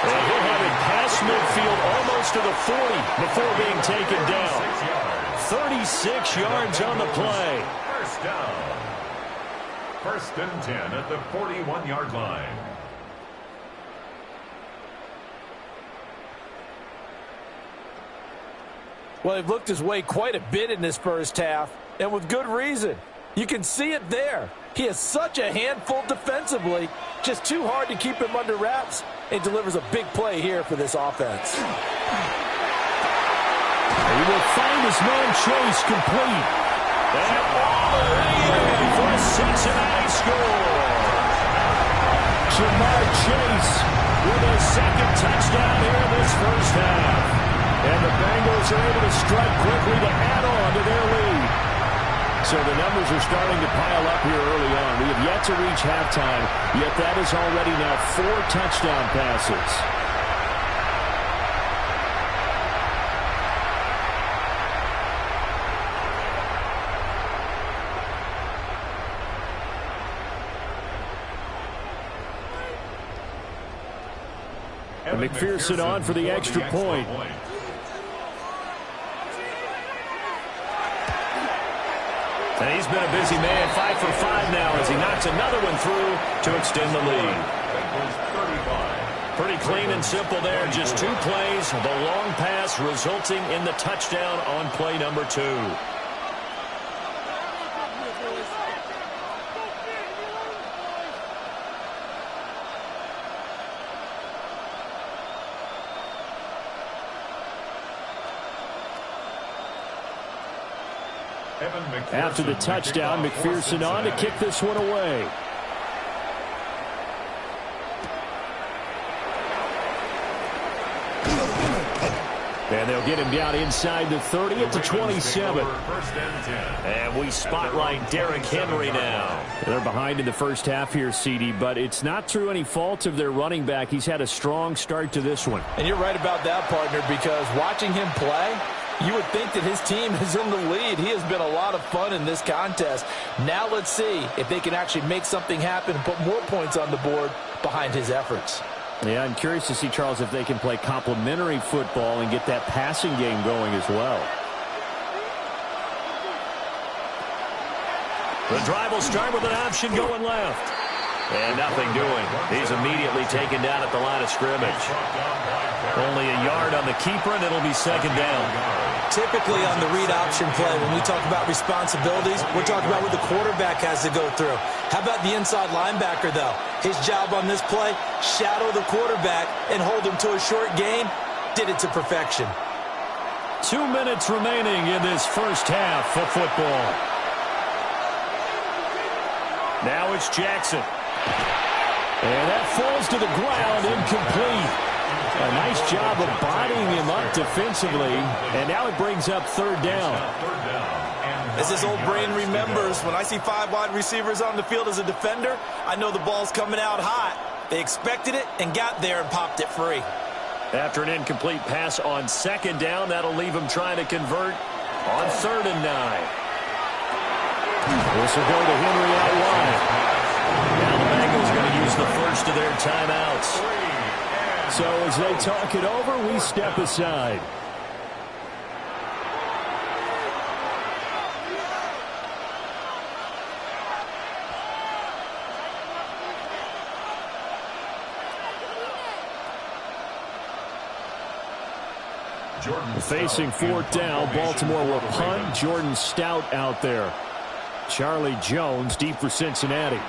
And he'll have it past midfield almost to the 40 before being taken down. 36 yards on the play. First down. 1st and 10 at the 41-yard line. Well, they've looked his way quite a bit in this first half, and with good reason. You can see it there. He is such a handful defensively, just too hard to keep him under wraps, and delivers a big play here for this offense. He will find his man Chase complete. And all the way in for a Cincinnati score. Jamar Chase With a second touchdown here in this first half. And the Bengals are able to strike quickly to add on to their lead. So the numbers are starting to pile up here early on. We have yet to reach halftime, yet that is already now 4 touchdown passes. And McPherson on for the extra point. And he's been a busy man, 5 for 5 now as he knocks another one through to extend the lead. Pretty clean and simple there, just 2 plays. The long pass resulting in the touchdown on play number 2. After the touchdown, McPherson on to kick this one away. And they'll get him down inside the 30 at the 27. And we spotlight Derrick Henry now. They're behind in the first half here, CD, but it's not through any fault of their running back. He's had a strong start to this one. And you're right about that, partner, because watching him play, you would think that his team is in the lead. He has been a lot of fun in this contest. Now let's see if they can actually make something happen and put more points on the board behind his efforts. Yeah, I'm curious to see, Charles, if they can play complementary football and get that passing game going as well. The drive will start with an option going left. And nothing doing. He's immediately taken down at the line of scrimmage. Only a yard on the keeper, and it'll be second down. Typically on the read option play, when we talk about responsibilities, we're talking about what the quarterback has to go through. How about the inside linebacker, though? His job on this play, shadow the quarterback and hold him to a short gain. Did it to perfection. 2 minutes remaining in this first half of football. Now it's Jackson. And that falls to the ground, incomplete. A nice job of bodying him up defensively, and now it brings up third down. As his old brain remembers, when I see 5 wide receivers on the field as a defender, I know the ball's coming out hot. They expected it and got there and popped it free. After an incomplete pass on second down, that'll leave him trying to convert on 3rd and 9. This will go to Henry out wide. Now the Bengals going to use the first of their timeouts. So as they talk it over, we step aside. Facing 4th down, Baltimore will punt. Jordan Stout out there. Charlie Jones deep for Cincinnati.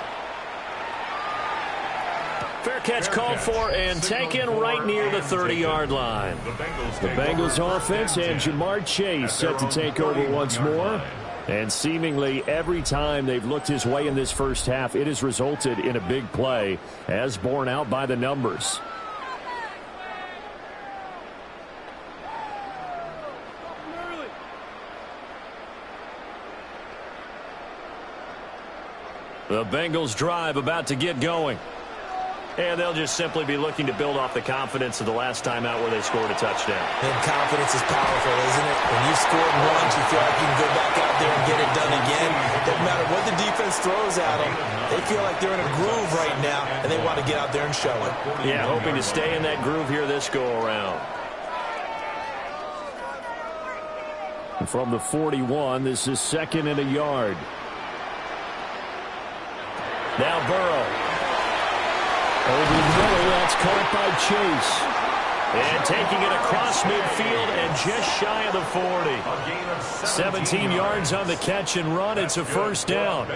Fair catch called for and taken right near the 30-yard line. The Bengals offense and Jamar Chase set to take over once more. And seemingly every time they've looked his way in this first half, it has resulted in a big play, as borne out by the numbers. The Bengals drive about to get going. And they'll just simply be looking to build off the confidence of the last time out where they scored a touchdown. And confidence is powerful, isn't it? When you've scored once, you feel like you can go back out there and get it done again. Doesn't matter what the defense throws at them. They feel like they're in a groove right now, and they want to get out there and show it. Yeah, hoping to stay in that groove here this go-around. From the 41, this is 2nd and a yard. Now Burrow. Over the middle, that's caught by Chase. And taking it across midfield and just shy of the 40. 17 yards on the catch and run. It's a first down.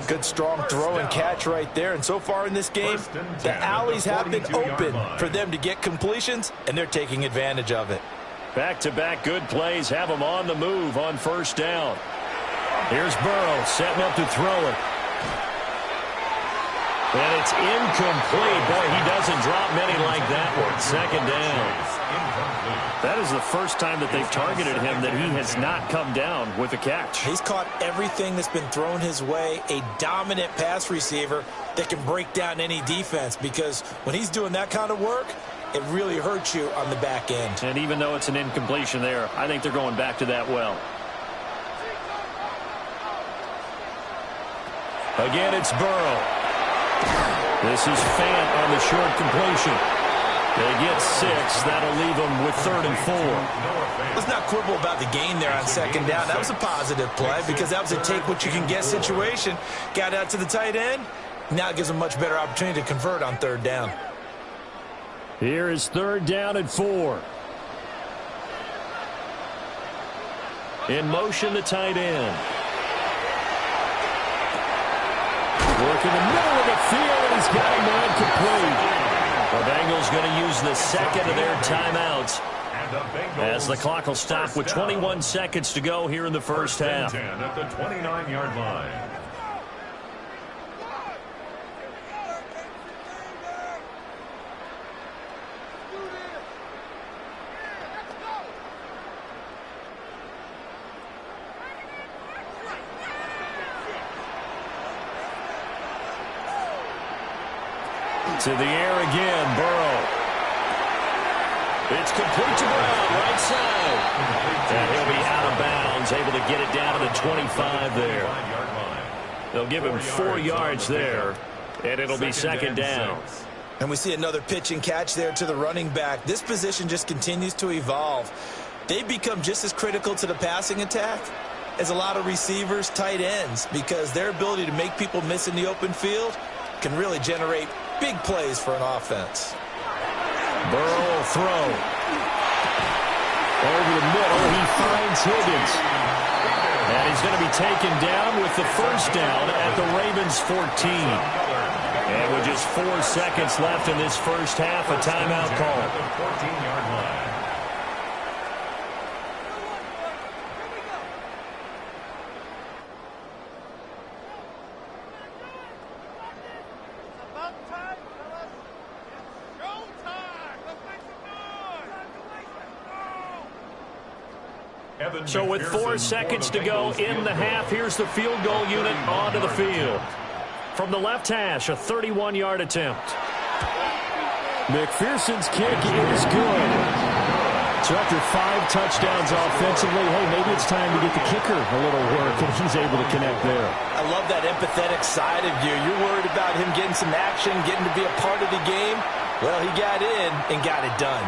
Good strong throw and catch right there. And so far in this game, the alleys have been open for them to get completions, and they're taking advantage of it. Back-to-back good plays have them on the move on first down. Here's Burrow setting up to throw it. And it's incomplete. Boy, he doesn't drop many like that one. Second down. That is the first time that they've targeted him that he has not come down with a catch. He's caught everything that's been thrown his way. A dominant pass receiver that can break down any defense, because when he's doing that kind of work, it really hurts you on the back end. And even though it's an incompletion there, I think they're going back to that well. Again, it's Burrow. This is Fant on the short completion. They get 6. That'll leave them with 3rd and 4. Let's not quibble about the gain there on second down. That was a positive play because that was a take-what-you-can-get situation. Got out to the tight end. Now it gives them a much better opportunity to convert on 3rd down. Here is 3rd down and 4. In motion, the tight end. Work in the middle of the field, and he's got him man complete. The Bengals going to use the second of their timeouts as the clock will stop with 21 seconds to go here in the first half. At the 29-yard line. To the air again, Burrow. It's complete to Brown, right side. And he'll be out of bounds, able to get it down to the 25 there. They'll give him 4 yards there, and it'll be second down. And we see another pitch and catch there to the running back. This position just continues to evolve. They become just as critical to the passing attack as a lot of receivers, tight ends, because their ability to make people miss in the open field can really generate big plays for an offense. Burrow will throw. Over the middle, he finds Higgins. And he's going to be taken down with the first down at the Ravens 14. And with just 4 seconds left in this first half, a timeout call. 14-yard line. So with 4 seconds to go in the half, here's the field goal unit onto the field. From the left hash, a 31-yard attempt. McPherson's kick is good. So after 5 touchdowns offensively, hey, maybe it's time to get the kicker a little work, and he's able to connect there. I love that empathetic side of you. You're worried about him getting some action, getting to be a part of the game. Well, he got in and got it done.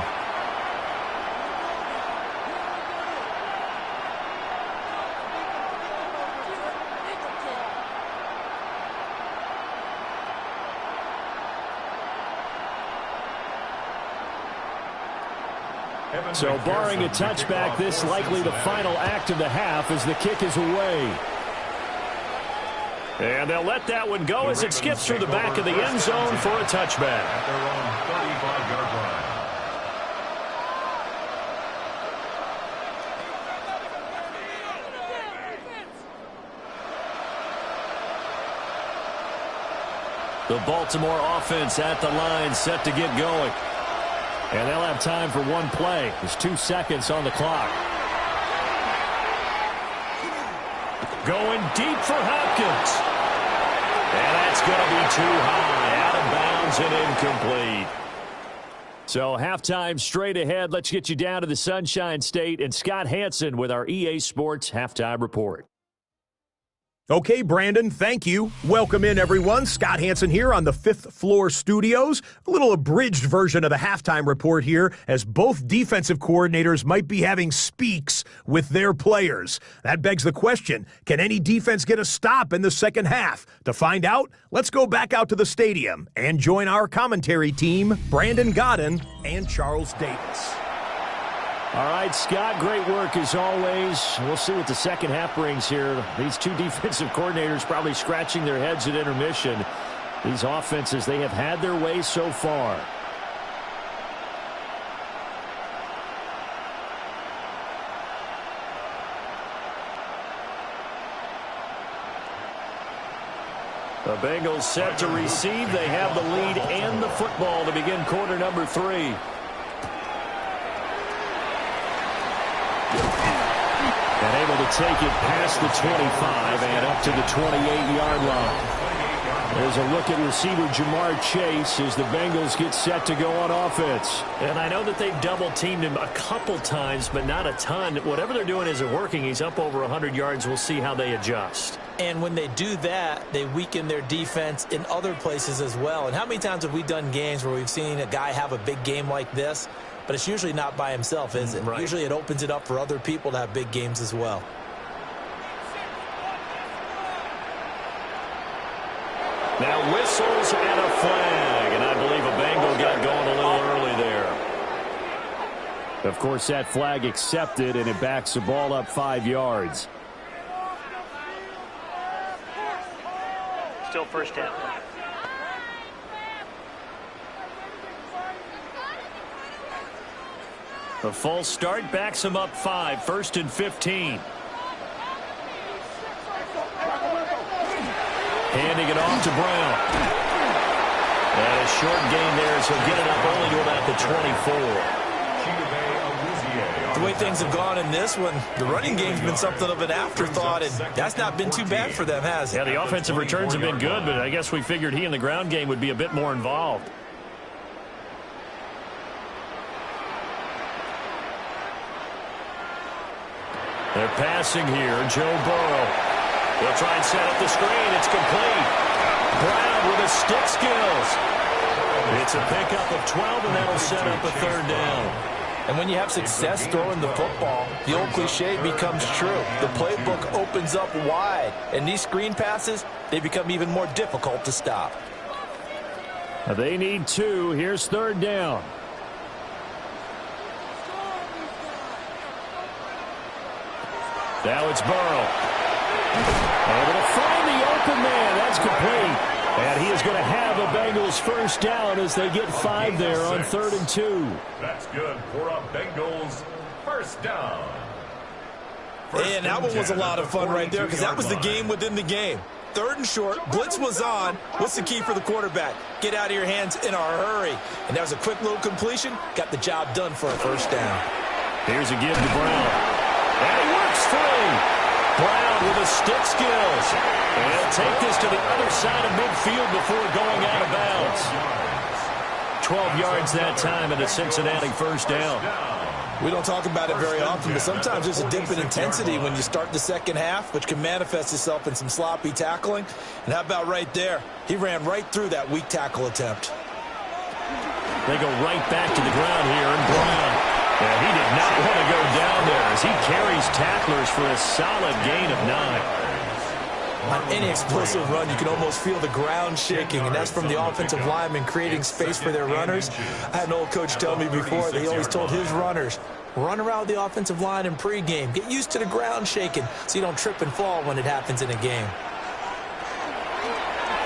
So barring a touchback, this likely the final act of the half as the kick is away. And they'll let that one go as it skips through the back of the end zone for a touchback. At their own 35-yard line. The Baltimore offense at the line, set to get going. And they'll have time for one play. There's 2 seconds on the clock. Going deep for Hopkins. And that's going to be too high. Out of bounds and incomplete. So halftime straight ahead. Let's get you down to the Sunshine State. And Scott Hansen with our EA Sports Halftime Report. Okay, Brandon, thank you. Welcome in, everyone. Scott Hansen here on the 5th Floor Studios. A little abridged version of the halftime report here, as both defensive coordinators might be having speaks with their players. That begs the question, can any defense get a stop in the second half? To find out, let's go back out to the stadium and join our commentary team, Brandon Godden and Charles Davis. All right, Scott, great work as always. We'll see what the second half brings here. These two defensive coordinators probably scratching their heads at intermission. These offenses, they have had their way so far. The Bengals set to receive. They have the lead and the football to begin quarter number 3. And able to take it past the 25 and up to the 28-yard line. There's a look at receiver Jamar Chase as the Bengals get set to go on offense. And I know that they've double-teamed him a couple times, but not a ton. Whatever they're doing isn't working. He's up over 100 yards. We'll see how they adjust. And when they do that, they weaken their defense in other places as well. And how many times have we done games where we've seen a guy have a big game like this? But it's usually not by himself, is it? Right. Usually it opens it up for other people to have big games as well. Now whistles and a flag, and I believe a Bengal got going a little early there. Of course, that flag accepted, and it backs the ball up 5 yards. Still first down. A false start backs him up 5, 1st and 15. Handing it off to Brown. And a short gain there, so get it up only to about the 24. The way things have gone in this one, the running game's been something of an afterthought, and that's not been too bad for them, has it? Yeah, the offensive returns have been good, but I guess we figured he in the ground game would be a bit more involved. They're passing here. Joe Burrow. They'll try and set up the screen. It's complete. Brown with his stick skills. It's a pickup of 12, and that'll set up a 3rd down. And when you have success throwing the football, the old cliche becomes true. The playbook opens up wide, and these screen passes, they become even more difficult to stop. They need 2. Here's 3rd down. Now it's Burrow. Able to find the open man. That's complete. And he is going to have a Bengals 1st down as they get 5 there on 3rd and 2. That's good for a Bengals 1st down. And that one was a lot of fun right there because that was the game within the game. 3rd and short, blitz was on. What's the key for the quarterback? Get out of your hands in a hurry. And that was a quick little completion. Got the job done for a 1st down. Here's a give to Brown. And he works free. Brown with his stick skills. And he'll take this to the other side of midfield before going out of bounds. 12 yards that time and a Cincinnati 1st down. We don't talk about it very often, but sometimes there's a dip in intensity when you start the second half, which can manifest itself in some sloppy tackling. And how about right there? He ran right through that weak tackle attempt. They go right back to the ground here, and Brown. Yeah, he did not want to go down there as he carries tacklers for a solid gain of 9. On any explosive run, you can almost feel the ground shaking, and that's from the offensive linemen creating space for their runners. I had an old coach tell me before, they always told his runners, run around the offensive line in pregame. Get used to the ground shaking so you don't trip and fall when it happens in a game.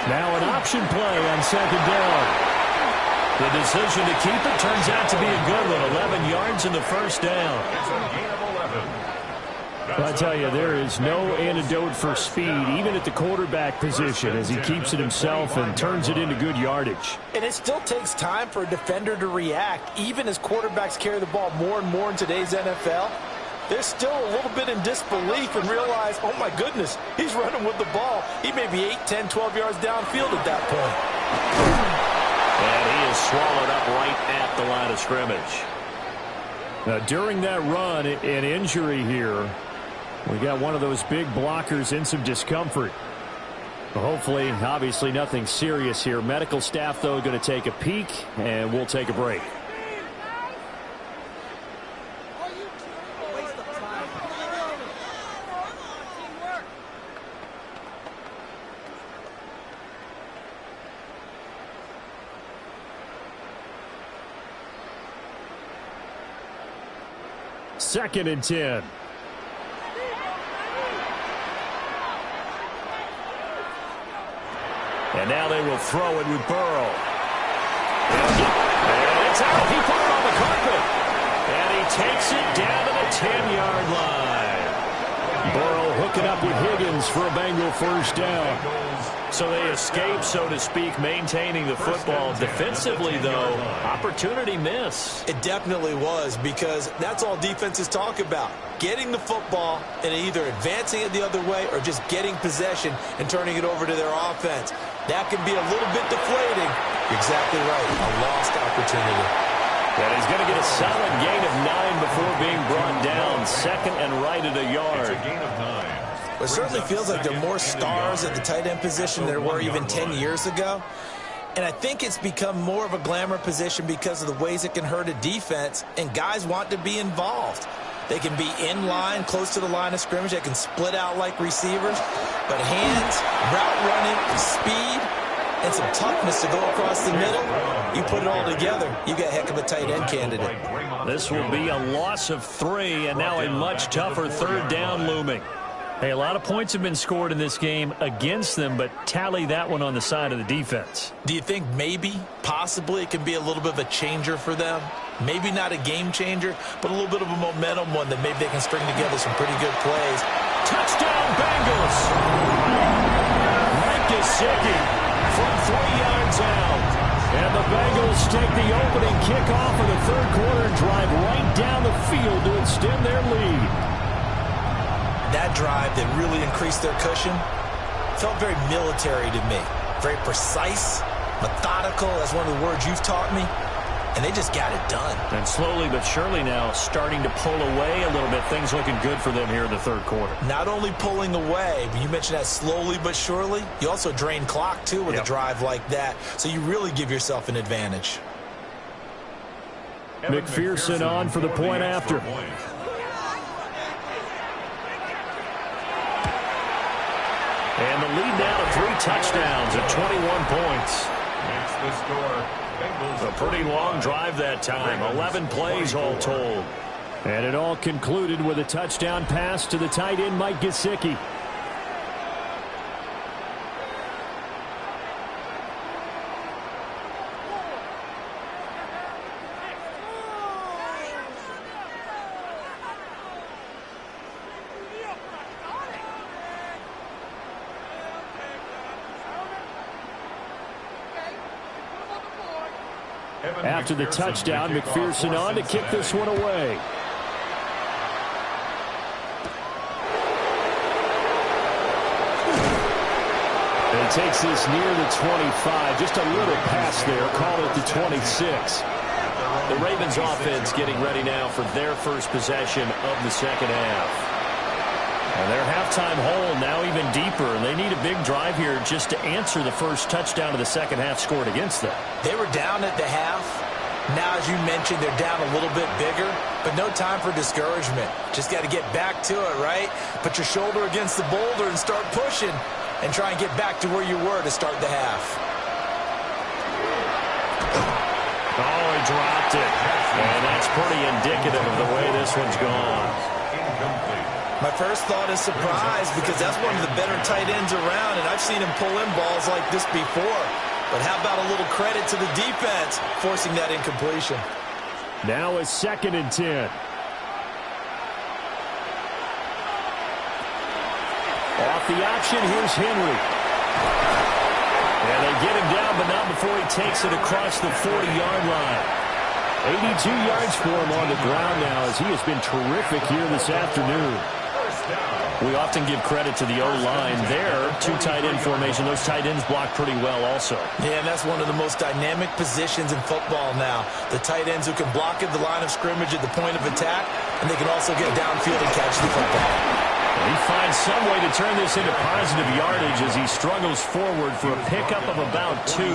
Now an option play on second down. The decision to keep it turns out to be a good one. 11 yards in the first down. It's a gain of 11. I tell you, there is no antidote for speed, even at the quarterback position, as he keeps it himself and turns it into good yardage. And it still takes time for a defender to react, even as quarterbacks carry the ball more and more in today's NFL. They're still a little bit in disbelief and realize, oh my goodness, he's running with the ball. He may be 8, 10, 12 yards downfield at that point. And he is swallowed up right at the line of scrimmage. Now, during that run, an injury here. We got one of those big blockers in some discomfort. Hopefully, obviously nothing serious here. Medical staff, though, going to take a peek, and we'll take a break. Second and 10. And now they will throw it with Burrow. And it's out. He put it on the carpet. And he takes it down to the 10-yard line. Burrow hooking up with Higgins for a Bengal first down. So they escape, so to speak, maintaining the football. Defensively, though, opportunity miss. It definitely was, because that's all defenses talk about. Getting the football and either advancing it the other way or just getting possession and turning it over to their offense. That can be a little bit deflating. You're exactly right. A lost opportunity. And he's going to get a solid gain of 9 before being brought down. Second and right at a yard. It's a gain of 9. It certainly feels like there are more stars at the tight end position than there were even 10 years ago. And I think it's become more of a glamour position because of the ways it can hurt a defense, and guys want to be involved. They can be in line, close to the line of scrimmage. They can split out like receivers. But hands, route running, speed, and some toughness to go across the middle, you put it all together, you got a heck of a tight end candidate. This will be a loss of 3, and now a much tougher third down looming. Hey, a lot of points have been scored in this game against them, but tally that one on the side of the defense. Do you think maybe, possibly, it can be a little bit of a changer for them? Maybe not a game changer, but a little bit of a momentum one that maybe they can string together some pretty good plays. Touchdown, Bengals! Mike Gesicki from 3 yards out. And the Bengals take the opening kickoff of the third quarter and drive right down the field to extend their lead. That drive that really increased their cushion felt very military to me. Very precise, methodical, that's one of the words you've taught me. And they just got it done. And slowly but surely now starting to pull away a little bit. Things looking good for them here in the third quarter. Not only pulling away, but you mentioned that slowly but surely. You also drain clock, too, with a drive like that. So you really give yourself an advantage. McPherson on for the point after. And the lead now to 3 touchdowns at 21 points. Makes the score. Bengals A pretty long drive that time. 11 plays all told. And it all concluded with a touchdown pass to the tight end, Mike Gesicki. After the touchdown, McPherson on to kick this one away. And he takes this near the 25. Just a little pass there. Call it the 26. The Ravens offense getting ready now for their first possession of the second half. And their halftime hole now even deeper. And they need a big drive here just to answer the first touchdown of the second half scored against them. They were down at the half. Now, as you mentioned, they're down a little bit bigger, but no time for discouragement. Just got to get back to it, right? Put your shoulder against the boulder and start pushing and try and get back to where you were to start the half. Oh, he dropped it. And that's pretty indicative of the way this one's gone. incomplete. My first thought is surprise because that's one of the better tight ends around, and I've seen him pull in balls like this before. But how about a little credit to the defense forcing that incompletion? Now a 2nd and 10. Off the option, here's Henry. And they get him down, but not before he takes it across the 40-yard line. 82 yards for him on the ground now as he has been terrific here this afternoon. We often give credit to the O-line there. 2 tight end formation. Those tight ends block pretty well also. Yeah, and that's one of the most dynamic positions in football now. The tight ends who can block at the line of scrimmage at the point of attack, and they can also get downfield and catch the football. He finds some way to turn this into positive yardage as he struggles forward for a pickup of about 2.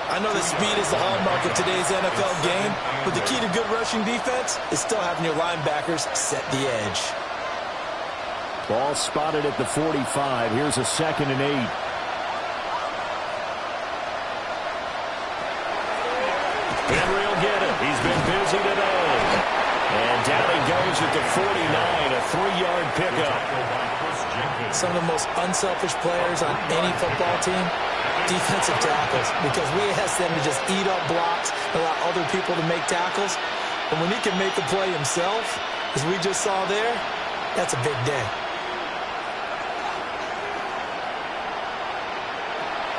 I know that speed is the hallmark of today's NFL game, but the key to good rushing defense is still having your linebackers set the edge. Ball spotted at the 45. Here's a 2nd and 8. Henry will get it. He's been busy today. And down he goes at the 49, a 3-yard pickup. Some of the most unselfish players on any football team, defensive tackles, because we ask them to just eat up blocks, allow other people to make tackles. But when he can make the play himself, as we just saw there, that's a big day.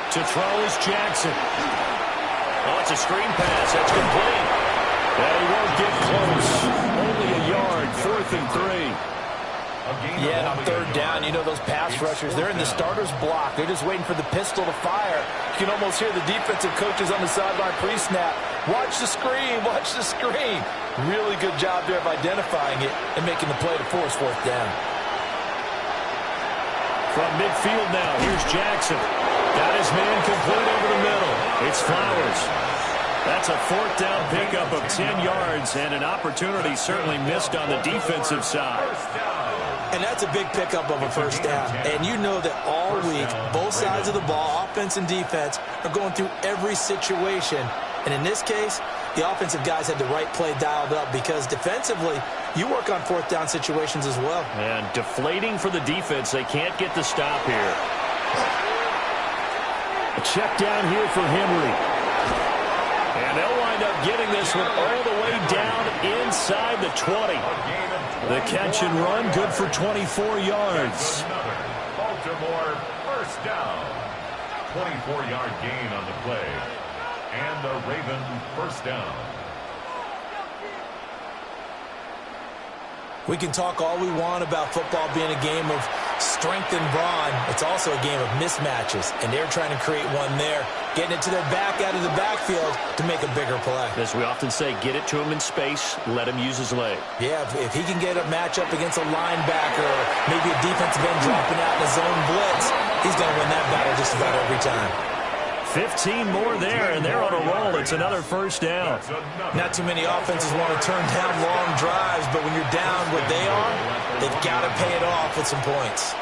To throw is Jackson. Oh, it's a screen pass. That's complete. And he won't get close. Only a yard. 4th and 3. Yeah, and on 3rd down, you know those pass rushers, they're in the starter's block. They're just waiting for the pistol to fire. You can almost hear the defensive coaches on the sideline pre-snap. Watch the screen. Watch the screen. Really good job there of identifying it and making the play to force 4th down. From midfield now, here's Jackson. Got his man complete over the middle. It's Flowers. That's a 4th down pickup of 10 yards and an opportunity certainly missed on the defensive side. And that's a big pickup of a 1st down. And you know that all week, both sides of the ball, offense and defense, are going through every situation. And in this case, the offensive guys had the right play dialed up because defensively, you work on 4th down situations as well. And deflating for the defense. They can't get the stop here. A check down here for Henry. And they'll wind up getting this one all the way down inside the 20. The catch and run, good for 24 yards. Baltimore 1st down. 24-yard gain on the play. And the Raven 1st down. We can talk all we want about football being a game of strength and brawn. It's also a game of mismatches, and they're trying to create one there, getting it to their back out of the backfield to make a bigger play. As we often say, get it to him in space, let him use his leg. Yeah, if he can get a matchup against a linebacker or maybe a defensive end dropping out in a zone blitz, he's going to win that battle just about every time. 15 more there, and they're on a roll. It's another 1st down. Not too many offenses want to turn down long drives, but when you're down what they are, they've got to pay it off with some points.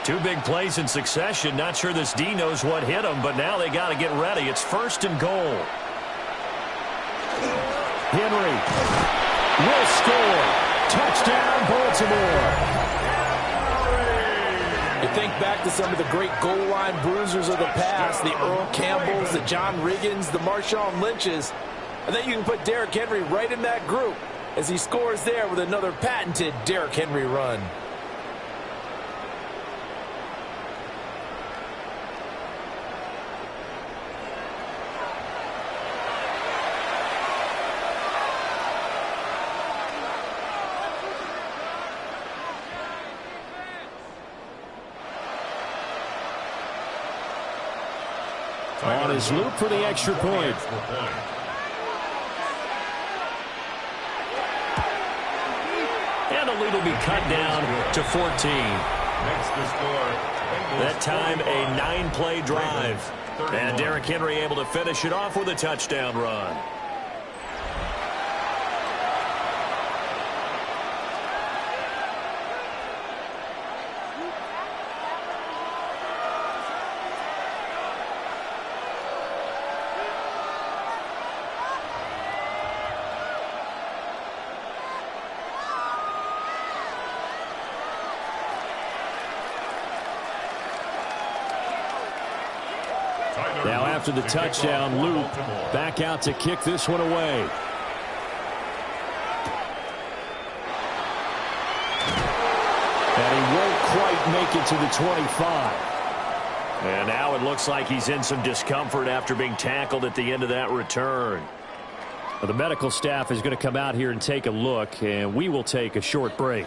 2 big plays in succession. Not sure this D knows what hit him, but now they got to get ready. It's 1st and goal. Henry will score. Touchdown, Baltimore. You think back to some of the great goal line bruisers of the past, the Earl Campbells, the John Riggins, the Marshawn Lynches. And then you can put Derrick Henry right in that group as he scores there with another patented Derrick Henry run. On his loop for the extra point. And the lead will be cut down to 14. That time a 9-play drive. And Derrick Henry able to finish it off with a touchdown run. after the touchdown. Luke back out to kick this one away. And he won't quite make it to the 25. And now it looks like he's in some discomfort after being tackled at the end of that return. Well, the medical staff is going to come out here and take a look, and we will take a short break.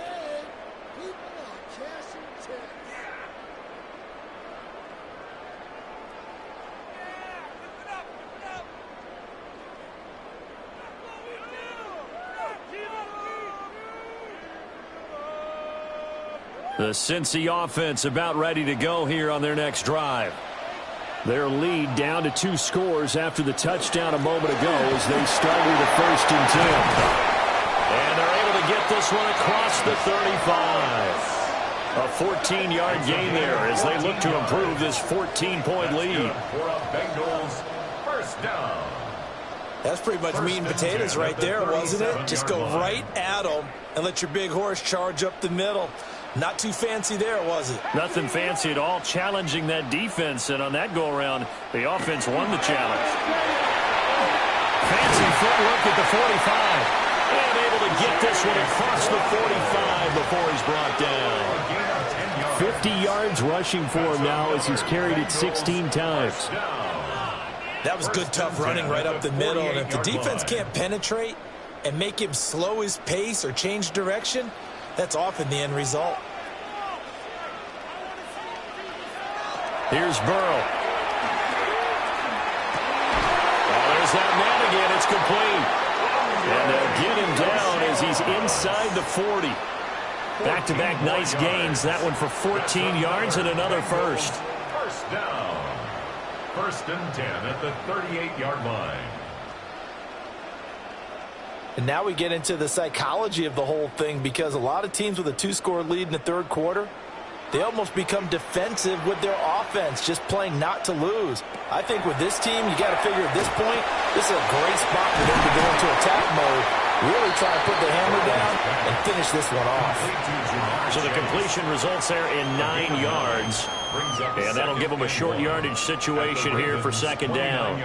The Cincy offense about ready to go here on their next drive. Their lead down to 2 scores after the touchdown a moment ago as they start with a 1st and 10. And they're able to get this one across the 35. A 14-yard gain there as they look to improve this 14-point lead. For a Bengals first down. That's pretty much meat and potatoes right there, wasn't it? Just go right at them and let your big horse charge up the middle. Not too fancy there, was it? Nothing fancy at all, challenging that defense. And on that go-around, the offense won the challenge. Fancy footwork at the 45. And able to get this one across the 45 before he's brought down. 50 yards rushing for him now as he's carried it 16 times. That was good, tough running right up the middle. And if the defense can't penetrate and make him slow his pace or change direction, that's often the end result. Here's Burrow. Oh, there's that man again. It's complete. And they'll get him down as he's inside the 40. Back-to-back nice gains. That one for 14 yards and another first. First down. 1st and 10 at the 38-yard line. And now we get into the psychology of the whole thing, because a lot of teams with a 2-score lead in the 3rd quarter, they almost become defensive with their offense, just playing not to lose. I think with this team, you got to figure at this point, this is a great spot for them to go into attack mode, really try to put the hammer down and finish this one off. So the completion results there in 9 yards. And that'll give them a short yardage situation here for 2nd down.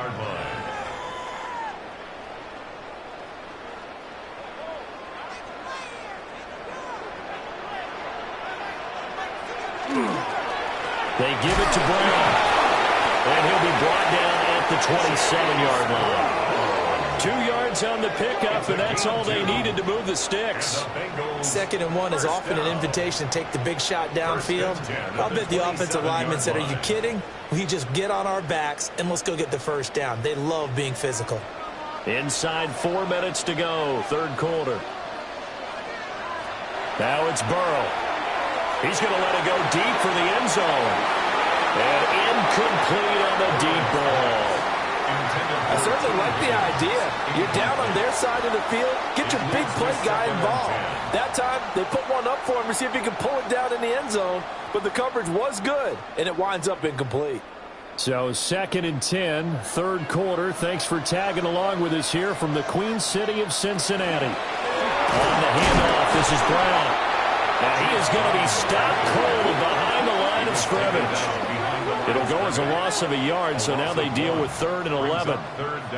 They give it to Brown. And he'll be brought down at the 27-yard line. 2 yards on the pickup, and that's all they needed to move the sticks. 2nd and 1 is often an invitation to take the big shot downfield. I'll bet the offensive linemen said, are you kidding? We just get on our backs and let's go get the 1st down. They love being physical. Inside 4 minutes to go, 3rd quarter. Now it's Burrow. He's going to let it go deep for the end zone. And incomplete on the deep ball. I certainly like the idea. You're down on their side of the field. Get your big play guy involved. That time, they put one up for him to see if he can pull it down in the end zone. But the coverage was good, and it winds up incomplete. So 2nd and 10, 3rd quarter. Thanks for tagging along with us here from the Queen City of Cincinnati. On the handoff, this is Brown. And he is going to be stopped cold behind the line of scrimmage. It'll go as a loss of a yard, so now they deal with 3rd and 11.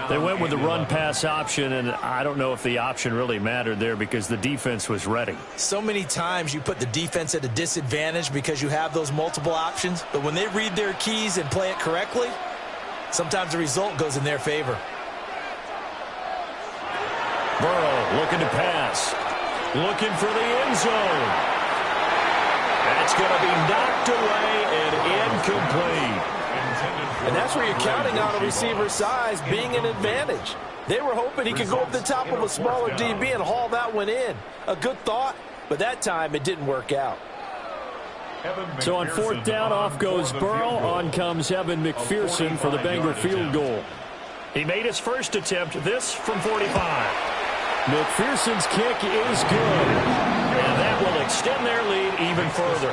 They went with the run-pass option, and I don't know if the option really mattered there because the defense was ready. So many times you put the defense at a disadvantage because you have those multiple options, but when they read their keys and play it correctly, sometimes the result goes in their favor. Burrow looking to pass. Looking for the end zone. That's going to be knocked away and incomplete. And that's where you're counting on a receiver's size being an advantage. They were hoping he could go up the top of a smaller DB and haul that one in. A good thought, but that time it didn't work out. So on 4th down, off goes Burrow. On comes Evan McPherson for the Bengal field goal. He made his first attempt, this from 45. McPherson's kick is good, and that will extend their lead even further.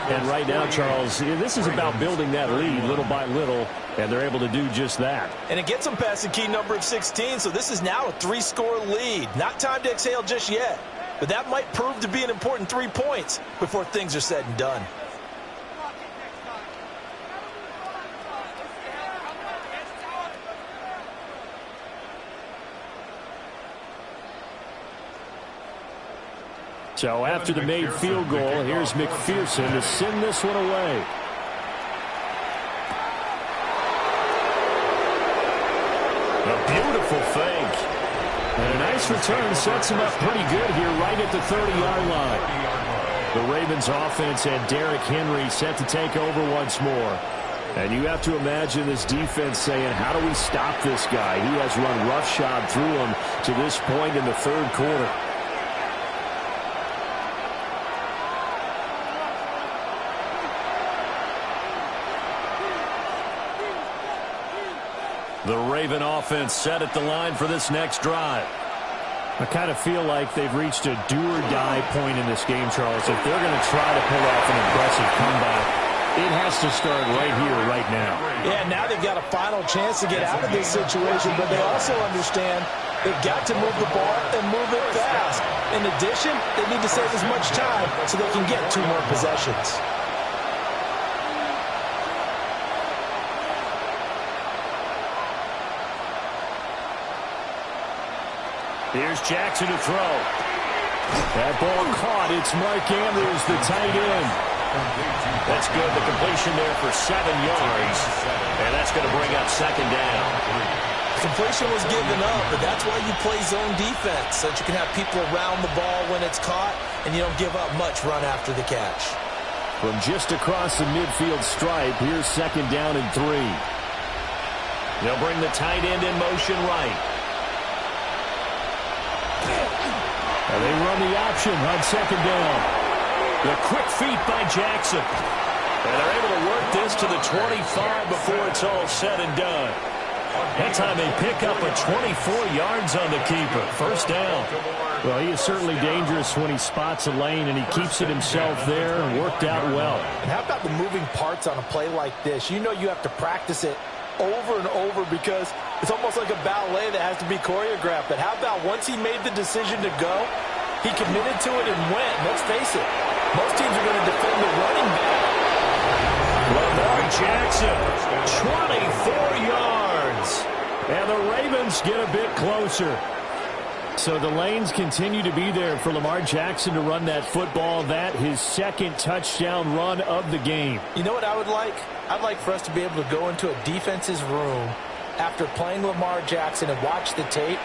And right now, Charles, this is about building that lead little by little, and they're able to do just that. And it gets them past the key number of 16, so this is now a 3-score lead. Not time to exhale just yet, but that might prove to be an important 3 points before things are said and done. So after the made field goal, here's McPherson to send this one away. A beautiful fake. And a nice return sets him up pretty good here right at the 30-yard line. The Ravens offense had Derrick Henry set to take over once more. And you have to imagine this defense saying, how do we stop this guy? He has run roughshod through him to this point in the third quarter. The Raven offense set at the line for this next drive. I kind of feel like they've reached a do-or-die point in this game, Charles. If they're going to try to pull off an impressive comeback, it has to start right here, right now. Yeah, now they've got a final chance to get out of this situation, but they also understand they've got to move the ball and move it fast. In addition, they need to save as much time so they can get 2 more possessions. Here's Jackson to throw. That ball caught. It's Mark Andrews, the tight end. That's good. The completion there for 7 yards. And that's going to bring up second down. Completion was given up, but that's why you play zone defense, so that you can have people around the ball when it's caught, and you don't give up much run after the catch. From just across the midfield stripe, here's second down and 3. They'll bring the tight end in motion right. And they run the option on second down. The quick feet by Jackson. And they're able to work this to the 25 before it's all said and done. That time they pick up a 24 yards on the keeper. First down. Well, he is certainly dangerous when he spots a lane, and he keeps it himself there and worked out well. And how about the moving parts on a play like this? You know you have to practice it over and over because it's almost like a ballet that has to be choreographed. But how about once he made the decision to go, he committed to it and went. Let's face it, most teams are going to defend the running back. Lamar Jackson, 24 yards. And the Ravens get a bit closer. So the lanes continue to be there for Lamar Jackson to run that football. That his second touchdown run of the game. You know what I would like? I'd like for us to be able to go into a defense's room after playing Lamar Jackson and watch the tape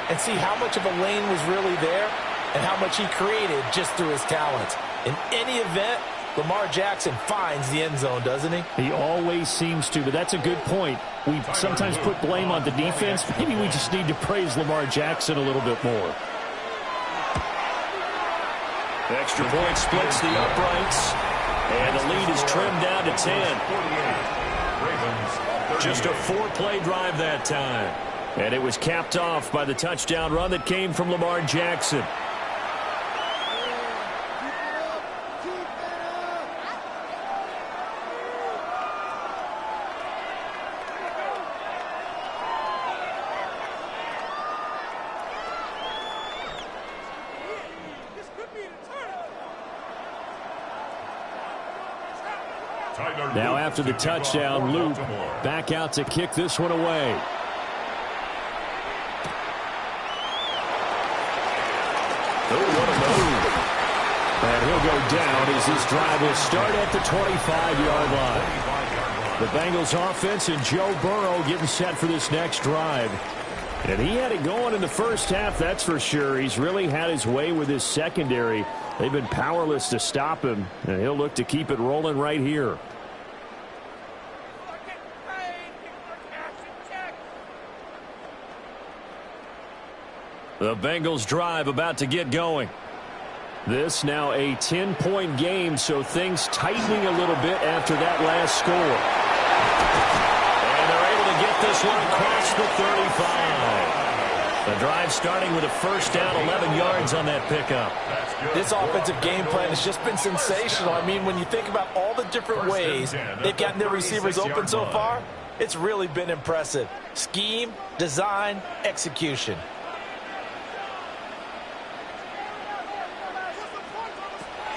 and see how much of a lane was really there and how much he created just through his talents. In any event, Lamar Jackson finds the end zone, doesn't he? He always seems to, but that's a good point. We sometimes put blame on the defense. Maybe we just need to praise Lamar Jackson a little bit more. The extra point splits the uprights, and the lead is trimmed down to 10. Just a 4-play drive that time. And it was capped off by the touchdown run that came from Lamar Jackson. Now after the touchdown, Luke back out to kick this one away. Oh, what a move. And he'll go down as this drive will start at the 25-yard line. The Bengals offense and Joe Burrow getting set for this next drive. And he had it going in the first half, that's for sure. He's really had his way with his secondary. They've been powerless to stop him, and he'll look to keep it rolling right here. The Bengals drive about to get going. This now a 10-point game, so things tightening a little bit after that last score. And they're able to get this one across the 35. The drive starting with a first down, 11 yards on that pickup. This offensive game plan has just been sensational. I mean, when you think about all the different ways they've gotten their receivers open so far, it's really been impressive. Scheme, design, execution.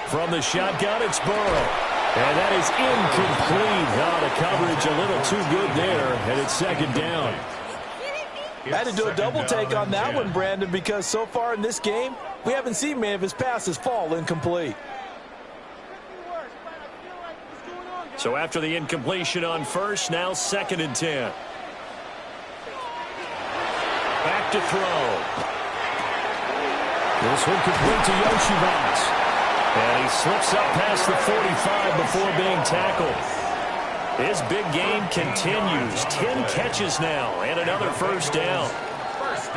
From the shotgun, it's Burrow. And that is incomplete. Oh, the coverage a little too good there, and it's second down. I had to do a double take on that one, Brandon, because so far in this game, we haven't seen many of his passes fall incomplete. So after the incompletion on first, now 2nd and 10. Back to throw. This one complete to Yoshibas. And he slips up past the 45 before being tackled. His big game continues. 10 catches now and another first down.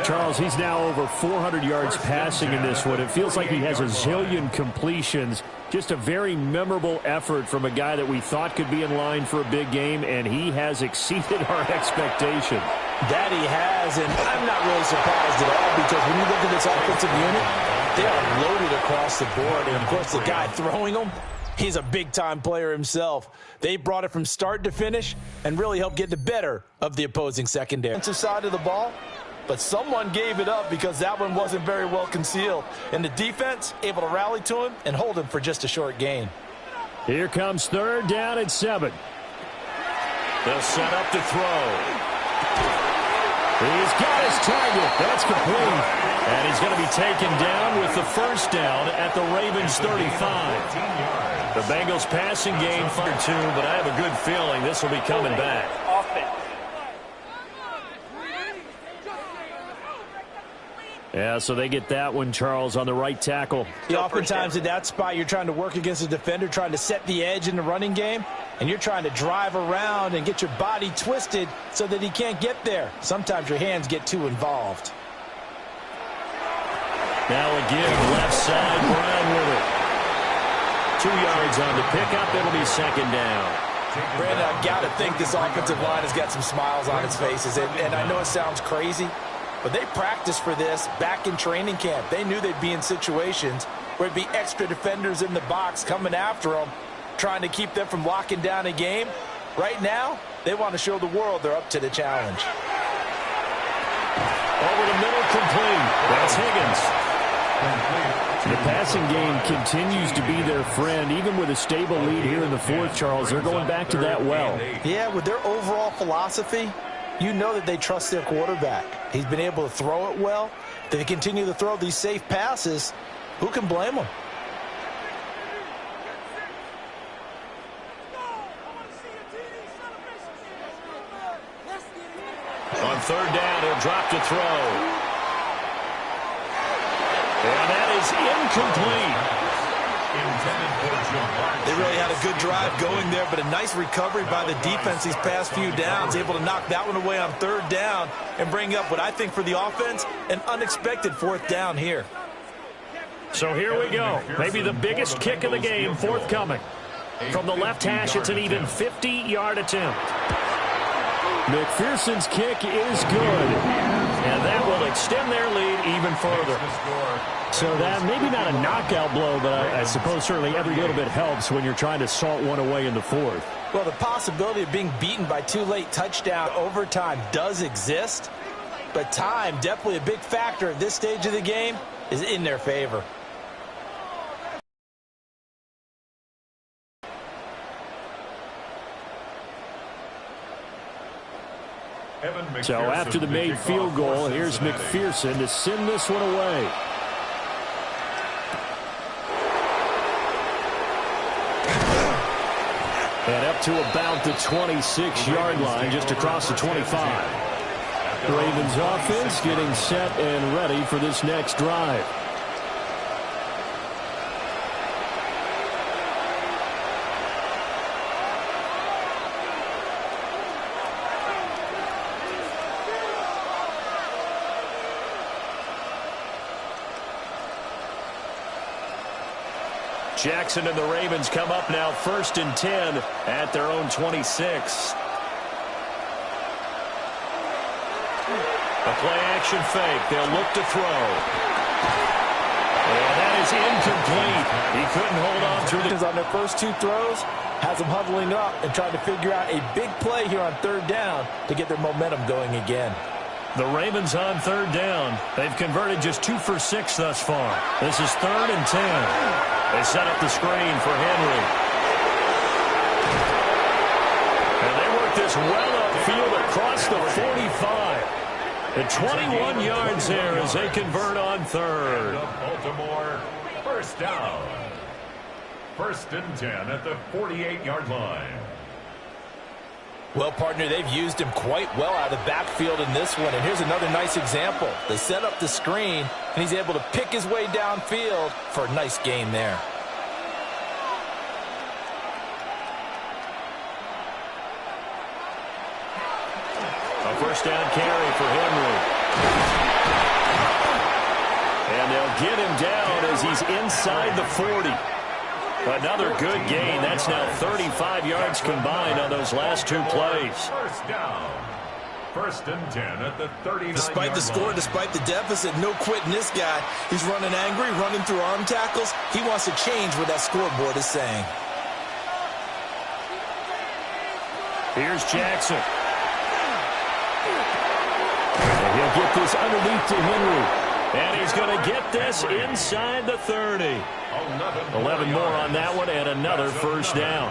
Charles, he's now over 400 yards passing in this one. It feels like he has a zillion completions. Just a very memorable effort from a guy that we thought could be in line for a big game, and he has exceeded our expectation. That he has, and I'm not really surprised at all, because when you look at this offensive unit, they are loaded across the board. And, of course, the guy throwing them, he's a big-time player himself. They brought it from start to finish and really helped get the better of the opposing secondary. Defensive side of the ball, but someone gave it up because that one wasn't very well concealed. And the defense able to rally to him and hold him for just a short gain. Here comes 3rd down and 7. They'll set up to throw. He's got his target. That's complete. And he's going to be taken down with the first down at the Ravens 35. The Bengals passing game 5-2, but I have a good feeling this will be coming back. Yeah, so they get that one, Charles, on the right tackle. Oftentimes at that spot, you're trying to work against a defender, trying to set the edge in the running game, and you're trying to drive around and get your body twisted so that he can't get there. Sometimes your hands get too involved. Now again, left side, Brown with it. 2 yards on the pickup. It'll be 2nd down. Brandon, I got to think this offensive line has got some smiles on its faces, and I know it sounds crazy, but they practiced for this back in training camp. They knew they'd be in situations where it'd be extra defenders in the box coming after them, trying to keep them from locking down a game. Right now, they want to show the world they're up to the challenge. Over the middle, complete. That's Higgins. The passing game continues to be their friend. Even with a stable lead here in the 4th, Charles, they're going back to that well. Yeah, with their overall philosophy, you know that they trust their quarterback. He's been able to throw it well. They continue to throw these safe passes. Who can blame them? On 3rd down, he'll drop to throw. And that is incomplete. They really had a good drive going there, but a nice recovery by the defense these past few downs, able to knock that one away on 3rd down and bring up what I think for the offense, an unexpected 4th down here. So here we go. Maybe the biggest kick of the game forthcoming. From the left hash, it's an even 50-yard attempt. McPherson's kick is good. And that will extend their lead even further. So that maybe not a knockout blow, but I suppose certainly every little bit helps when you're trying to salt one away in the 4th. Well, the possibility of being beaten by 2 late touchdown overtime does exist, but time, definitely a big factor at this stage of the game, is in their favor. So after the made field goal, here's McPherson to send this one away. And up to about the 26-yard line, just across the 25. The Ravens offense getting set and ready for this next drive. Jackson and the Ravens come up now 1st and 10 at their own 26. A play-action fake. They'll look to throw. And that is incomplete. He couldn't hold on to the... On their first 2 throws, has them huddling up and trying to figure out a big play here on 3rd down to get their momentum going again. The Ravens on 3rd down. They've converted just 2 for 6 thus far. This is 3rd and 10. They set up the screen for Henry. And they work this well upfield across the 45. And 21 yards there as they convert on third. Baltimore, first down. 1st and 10 at the 48-yard line. Well, partner, they've used him quite well out of the backfield in this one. And here's another nice example. They set up the screen, and he's able to pick his way downfield for a nice gain there. A first down carry for Henry. And they'll get him down as he's inside the 40. Another good gain. That's now 35 yards combined on those last two plays. First down. 1st and 10 at the 39. Despite the score, despite the deficit, no quitting this guy. He's running angry, running through arm tackles. He wants to change what that scoreboard is saying. Here's Jackson. And he'll get this underneath to Henry. And he's going to get this inside the 30. 11 more on that one and another first down.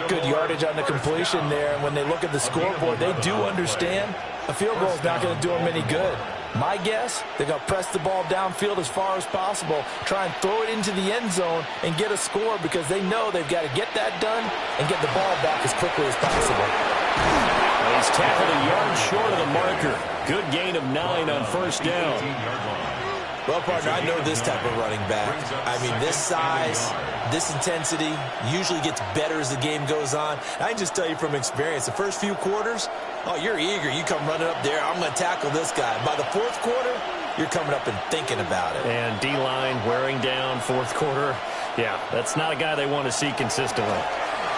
Good yardage on the completion there. And when they look at the scoreboard, they do understand a field goal is not going to do them any good. My guess, they're going to press the ball downfield as far as possible, try and throw it into the end zone and get a score because they know they've got to get that done and get the ball back as quickly as possible. He's tackled a yard short of the marker. Good gain of 9 on first down. Well, partner, I know this type of running back. I mean, this size, this intensity usually gets better as the game goes on. I can just tell you from experience, the first few quarters, oh, you're eager. You come running up there, I'm going to tackle this guy. By the 4th quarter, you're coming up and thinking about it. And D-line wearing down 4th quarter. Yeah, that's not a guy they want to see consistently.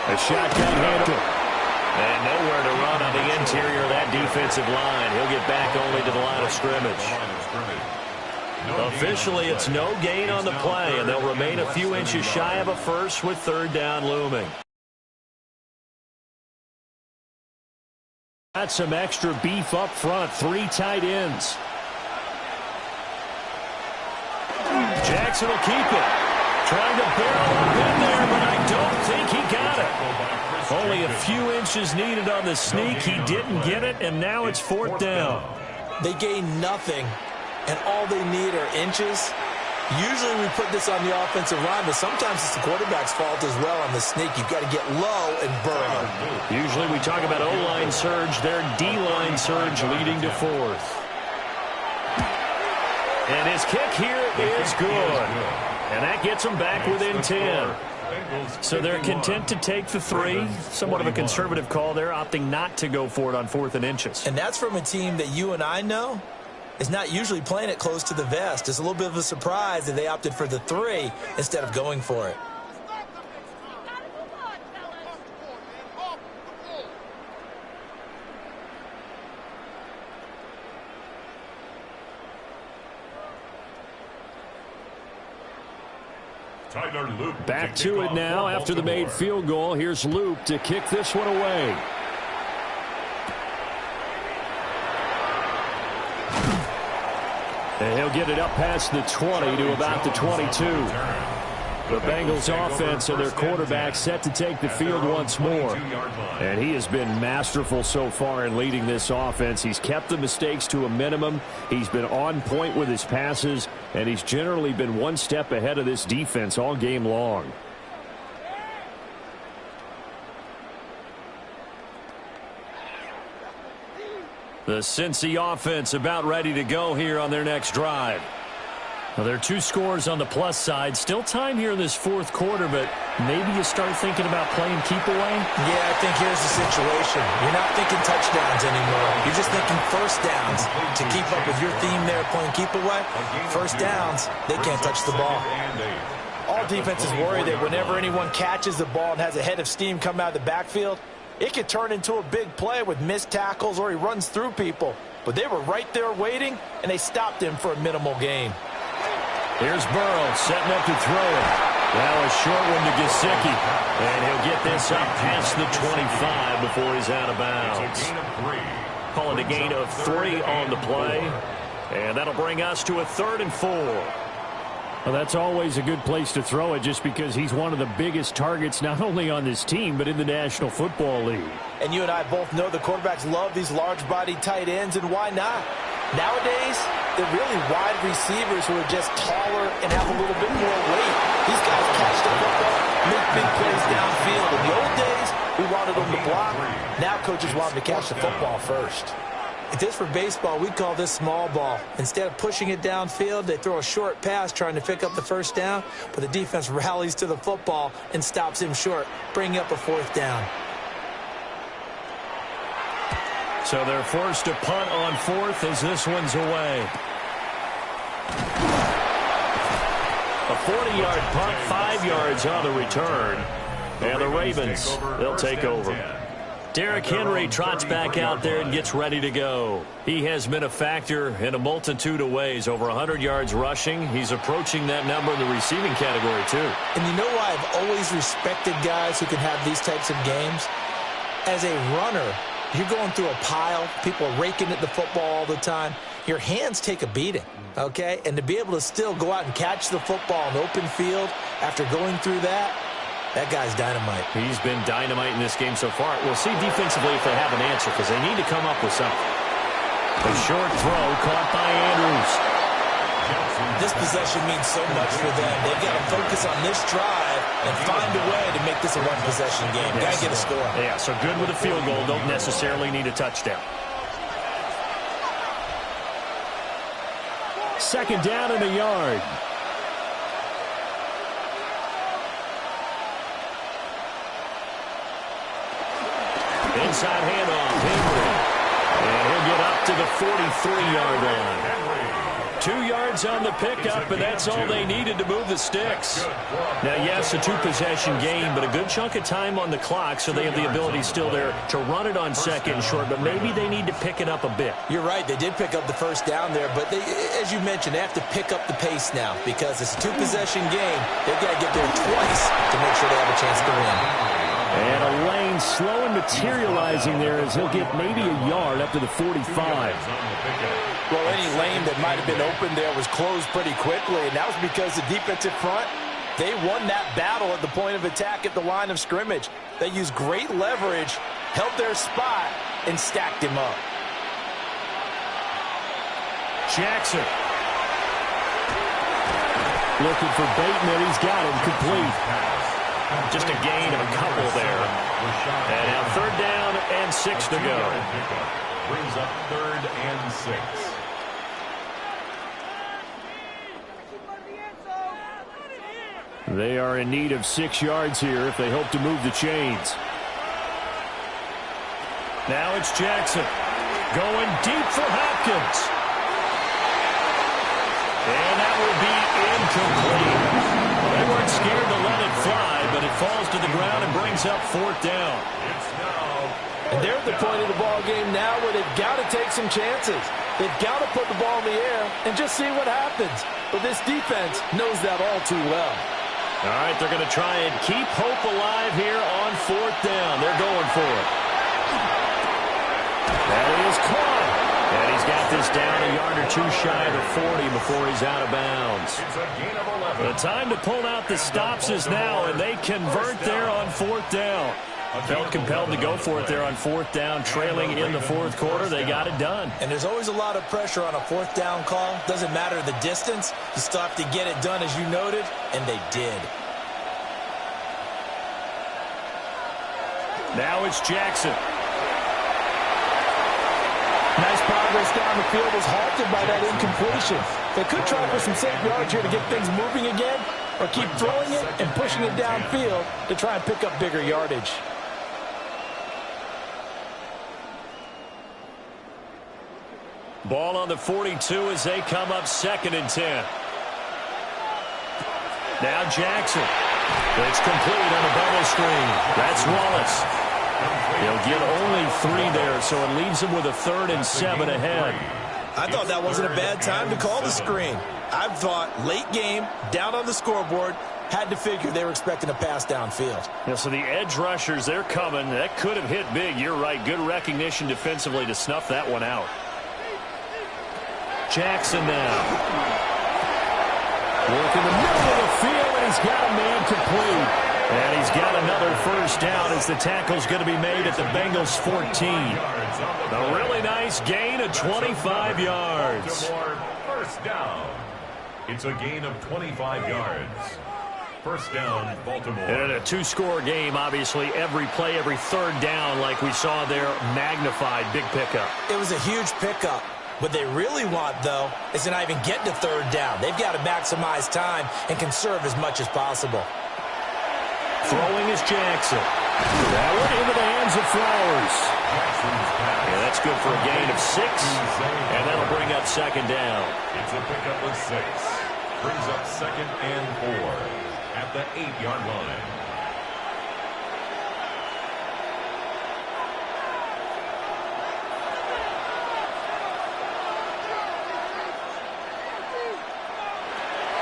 A shotgun handle. And nowhere to run on the interior of that defensive line. He'll get back only to the line of scrimmage. Officially, it's no gain on the play, and they'll remain a few inches shy of a first with 3rd down looming. Got some extra beef up front, 3 tight ends. Jackson will keep it. Trying to barrel up in there, but I don't think he got it. Only a few inches needed on the sneak. He didn't get it, and now it's 4th down. They gain nothing. And all they need are inches. Usually we put this on the offensive line, but sometimes it's the quarterback's fault as well on the sneak. You've got to get low and burrow. Usually we talk about O-line surge. Their D-line surge leading to 4th. And his kick here is good. And that gets them back within 10. So they're content to take the 3. Somewhat of a conservative call there, opting not to go for it on 4th and inches. And that's from a team that you and I know is not usually playing it close to the vest. It's a little bit of a surprise that they opted for the 3 instead of going for it. Back to it now after the made field goal. Here's Luke to kick this one away. And he'll get it up past the 20 to about the 22. The Bengals offense and their quarterback set to take the field once more. And he has been masterful so far in leading this offense. He's kept the mistakes to a minimum. He's been on point with his passes. And he's generally been one step ahead of this defense all game long. The Cincy offense about ready to go here on their next drive. Well, there are 2 scores on the plus side. Still time here in this 4th quarter, but maybe you start thinking about playing keep away? Yeah, I think here's the situation. You're not thinking touchdowns anymore. You're just thinking first downs. To keep up with your theme there, playing keep away, first downs, they can't touch the ball. All defenses worry that whenever anyone catches the ball and has a head of steam come out of the backfield, it could turn into a big play with missed tackles or he runs through people. But they were right there waiting, and they stopped him for a minimal gain. Here's Burrow setting up to throw it. Now a short one to Gesicki. And he'll get this up past the 25 before he's out of bounds. Call it a gain of 3 on the play. And that'll bring us to a 3rd and 4. Well, that's always a good place to throw it just because he's one of the biggest targets not only on this team but in the National Football League. And you and I both know the quarterbacks love these large-bodied tight ends, and why not? Nowadays, they're really wide receivers who are just taller and have a little bit more weight. These guys catch the football, make big plays downfield. In the old days, we wanted them to block. Now coaches want them to catch the football first. If this were baseball, we'd call this small ball. Instead of pushing it downfield, they throw a short pass trying to pick up the first down, but the defense rallies to the football and stops him short, bringing up a fourth down. So they're forced to punt on fourth as this one's away. A 40-yard punt, 5 yards on the return. And the Ravens, they'll take over. Derrick Henry trots back out there and gets ready to go. He has been a factor in a multitude of ways. Over 100 yards rushing. He's approaching that number in the receiving category, too. And you know why I've always respected guys who can have these types of games? As a runner, you're going through a pile. People are raking at the football all the time. Your hands take a beating, okay? And to be able to still go out and catch the football in open field after going through that, that guy's dynamite. He's been dynamite in this game so far. We'll see defensively if they have an answer because they need to come up with something. A short throw caught by Andrews. This possession means so much for them. They've got to focus on this drive and find a way to make this a one-possession game. Got to get a score. Yeah, so good with a field goal. Don't necessarily need a touchdown. Second down and a yard. Inside handoff, Henry. And he'll get up to the 43-yard line. 2 yards on the pickup, and that's all they needed to move the sticks. Now, yes, a two-possession game, but a good chunk of time on the clock, so they have the ability still there to run it on second and short, but maybe they need to pick it up a bit. You're right. They did pick up the first down there, but they, as you mentioned, they have to pick up the pace now because it's a two-possession game. They've got to get there twice to make sure they have a chance to win. And a lane slow and materializing there as he'll get maybe a yard up to the 45. Well, any lane that might have been open there was closed pretty quickly, and that was because the defensive front, they won that battle at the point of attack at the line of scrimmage. They used great leverage, held their spot, and stacked him up. Jackson. Looking for Bateman. He's got him complete. Just a gain of a couple there. And now third down and 6 to go. Brings up 3rd and 6. They are in need of 6 yards here if they hope to move the chains. Now it's Jackson going deep for Hopkins. And that will be incomplete. They weren't scared to let it fly, but it falls to the ground and brings up 4th down. And they're at the point of the ball game now where they've got to take some chances. They've got to put the ball in the air and just see what happens. But this defense knows that all too well. All right, they're going to try and keep hope alive here on 4th down. They're going for it. That is caught. And he's got this down a yard or two shy of the 40 before he's out of bounds. It's a gain of 11. The time to pull out the stops is now, and they convert there on 4th down. Felt compelled to go for it there on 4th down, trailing in the 4th quarter. They got it done. And there's always a lot of pressure on a 4th down call. Doesn't matter the distance. You still have to get it done, as you noted, and they did. Now it's Jackson. Nice progress down the field was halted by that incompletion. They could try for some safe yards here to get things moving again, or keep throwing it and pushing it downfield to try and pick up bigger yardage. Ball on the 42 as they come up 2nd and 10. Now Jackson. It's complete on a bubble screen. That's Wallace. He'll get only 3 there, so it leaves him with a 3rd and 7 ahead. I thought that wasn't a bad time to call the screen. I thought late game, down on the scoreboard, had to figure they were expecting a pass downfield. Yeah, so the edge rushers, they're coming. That could have hit big. You're right. Good recognition defensively to snuff that one out. Jackson now. Work in the middle of the field, and he's got a man complete. And he's got another first down as the tackle's going to be made at the Bengals 14. A really nice gain of 25 yards. First down. It's a gain of 25 yards. First down, Baltimore. And in a two-score game, obviously, every play, every third down, like we saw there, magnified. Big pickup. It was a huge pickup. What they really want, though, is to not even get to third down. They've got to maximize time and conserve as much as possible. Throwing is Jackson. That one into the hands of Flowers. Yeah, that's good for a gain of 6, and that'll bring up second down. It's a pickup of 6. Brings up second and 4 at the 8-yard line.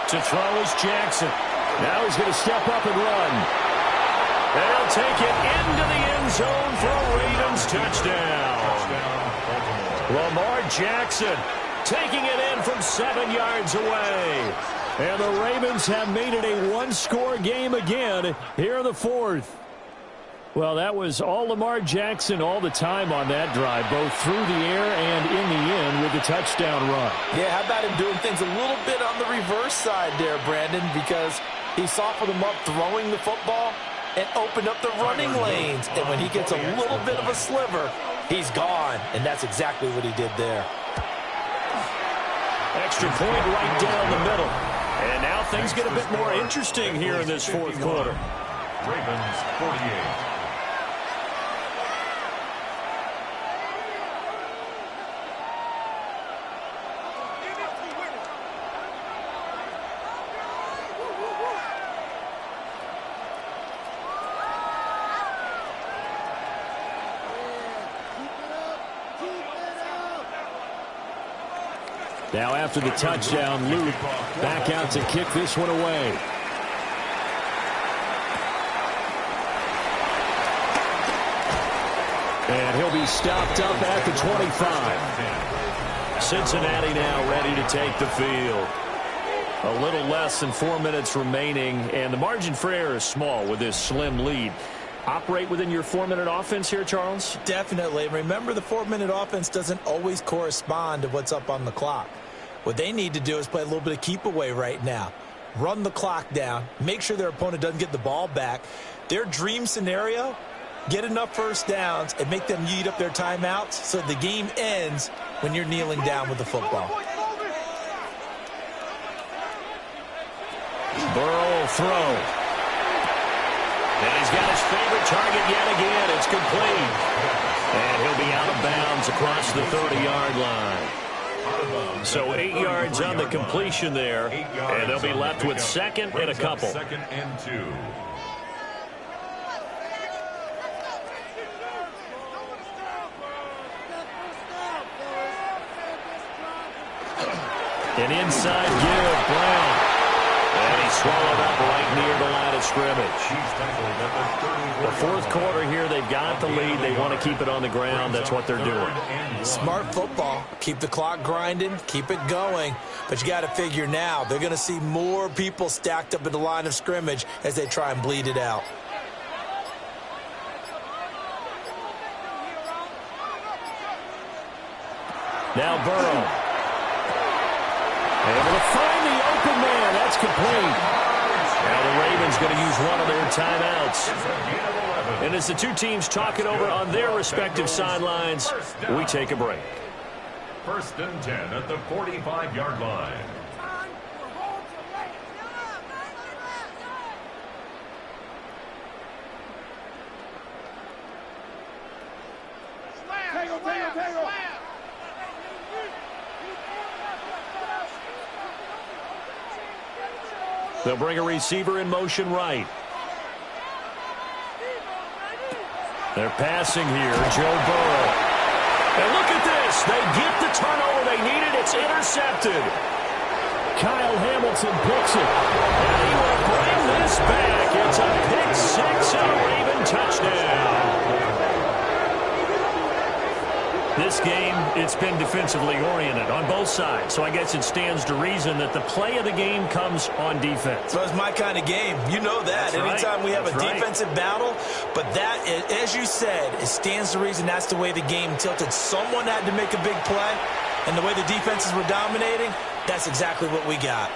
To throw is Jackson. Now he's going to step up and run. They'll take it into the end zone for a Ravens touchdown. Lamar Jackson taking it in from 7 yards away. And the Ravens have made it a one-score game again here in the fourth. Well, that was all Lamar Jackson all the time on that drive, both through the air and in the end with the touchdown run. Yeah, how about him doing things a little bit on the reverse side there, Brandon, because he softened them up throwing the football and opened up the running lanes. And when he gets a little bit of a sliver, he's gone. And that's exactly what he did there. Extra point right down the middle. And now things get a bit more interesting here in this fourth quarter. Ravens 48. Now after the touchdown, Luke back out to kick this one away. And he'll be stopped up at the 25. Cincinnati now ready to take the field. A little less than 4 minutes remaining, and the margin for error is small with this slim lead. Operate within your 4-minute offense here, Charles? Definitely. Remember, the 4-minute offense doesn't always correspond to what's up on the clock. What they need to do is play a little bit of keep away right now. Run the clock down. Make sure their opponent doesn't get the ball back. Their dream scenario, get enough first downs and make them eat up their timeouts so the game ends when you're kneeling down with the football. Burrow will throw. And he's got his favorite target yet again. It's complete. And he'll be out of bounds across the 30-yard line. So 8 yards on the completion there. And they'll be left with second and a couple. Second and 2. An inside give, Brown. And he's swallowed up right near the line of scrimmage. The fourth quarter here, they've got the lead. They want to keep it on the ground. That's what they're doing. Smart football. Keep the clock grinding. Keep it going. But you got to figure now, they're going to see more people stacked up at the line of scrimmage as they try and bleed it out. Now Burrow. Able to find the open man. That's complete. Now the Ravens going to use one of their timeouts. And as the two teams talk it over on their respective sidelines, we take a break. First and 10 at the 45-yard line. They'll bring a receiver in motion right. They're passing here, Joe Burrow. And look at this. They get the turnover they needed. It's intercepted. Kyle Hamilton picks it. And he will bring this back. It's a pick six and a Raven touchdown. This game, it's been defensively oriented on both sides, so I guess it stands to reason that the play of the game comes on defense. So it's my kind of game. You know that. Anytime we have a defensive battle, but that, as you said, it stands to reason that's the way the game tilted. Someone had to make a big play, and the way the defenses were dominating, that's exactly what we got.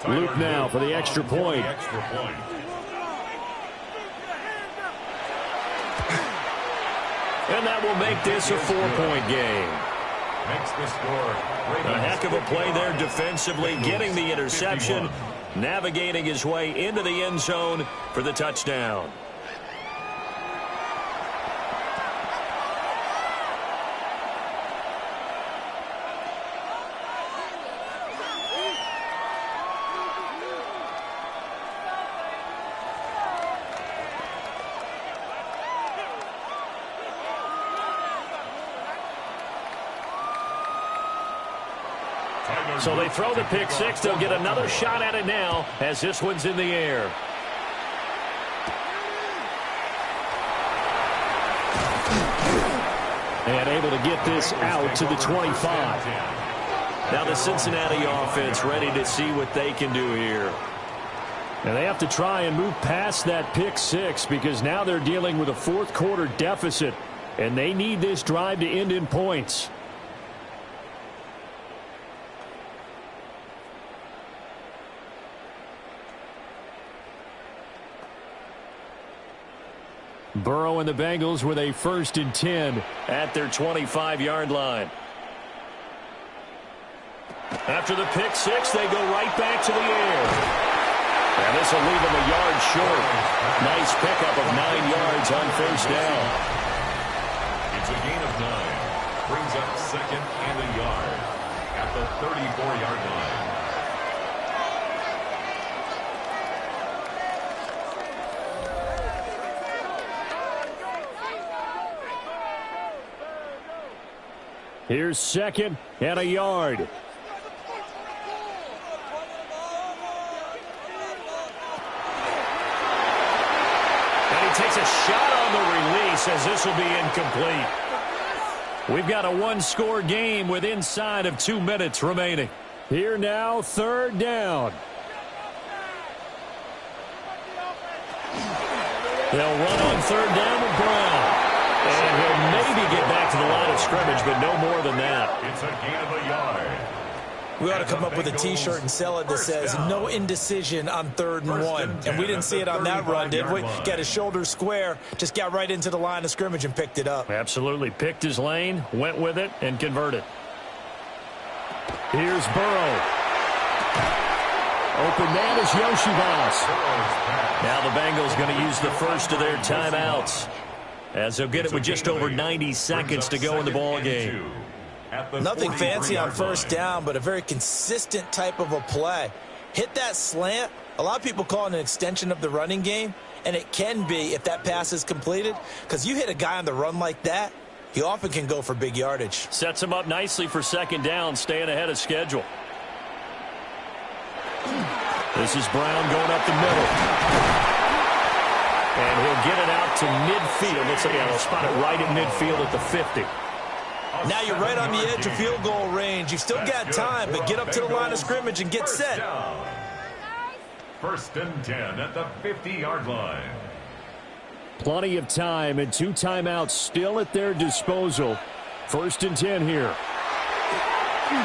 Luke now for the extra point. And that will make this a 4-point game. Makes the score. A heck of a play there defensively, getting the interception, navigating his way into the end zone for the touchdown. So they throw the pick six. They'll get another shot at it now as this one's in the air. And able to get this out to the 25. Now the Cincinnati offense ready to see what they can do here. And they have to try and move past that pick six because now they're dealing with a fourth quarter deficit. And they need this drive to end in points. Burrow and the Bengals with a 1st and 10 at their 25-yard line. After the pick six, they go right back to the air. And this will leave them a yard short. Nice pickup of 9 yards on first down. It's a gain of 9. Brings up 2nd and a yard at the 34-yard line. Here's 2nd and a yard. And he takes a shot on the release as this will be incomplete. We've got a one-score game with inside of 2 minutes remaining. Here now, 3rd down. They'll run on 3rd down with Brown. And he'll maybe get back to the line of scrimmage, but no more than that. It's a gain of a yard. We ought to come up with a T-shirt and sell it that says no indecision on 3rd and 1. And we didn't see it on that run, did we? Got his shoulders square, just got right into the line of scrimmage and picked it up. Absolutely. Picked his lane, went with it, and converted. Here's Burrow. Open man is Yoshivas. Now the Bengals going to use the first of their timeouts, as they'll get it with just over 90 seconds to go in the ball game. Nothing fancy on 1st down, but a very consistent type of a play. Hit that slant. A lot of people call it an extension of the running game, and it can be if that pass is completed, because you hit a guy on the run like that, he often can go for big yardage. Sets him up nicely for 2nd down, staying ahead of schedule. This is Brown going up the middle. And he'll get it out to midfield. Looks like he'll spot it right at midfield at the 50. Now you're right on the edge of field goal range. You've still got time, but get up to the line of scrimmage and get set. 1st and 10 at the 50-yard line. Plenty of time and 2 timeouts still at their disposal. 1st and 10 here. Got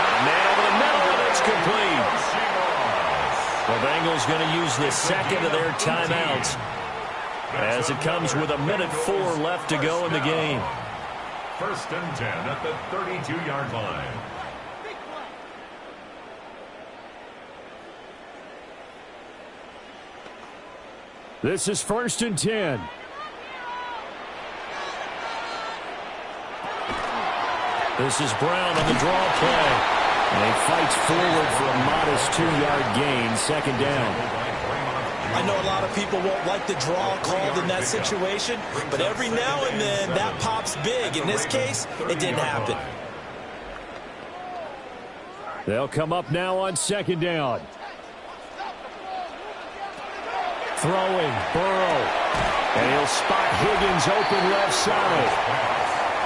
a man over the middle, and it's complete. The Bengals going to use the 2nd of their timeouts, as it comes with 1:04 left to go in the game. 1st and 10 at the 32-yard line. This is 1st and 10. This is Brown on the draw play. And he fights forward for a modest 2-yard gain, 2nd down. I know a lot of people won't like the draw called in that situation, but every now and then that pops big. In this case, it didn't happen. They'll come up now on 2nd down. Throwing, Burrow. And he'll spot Higgins open left side.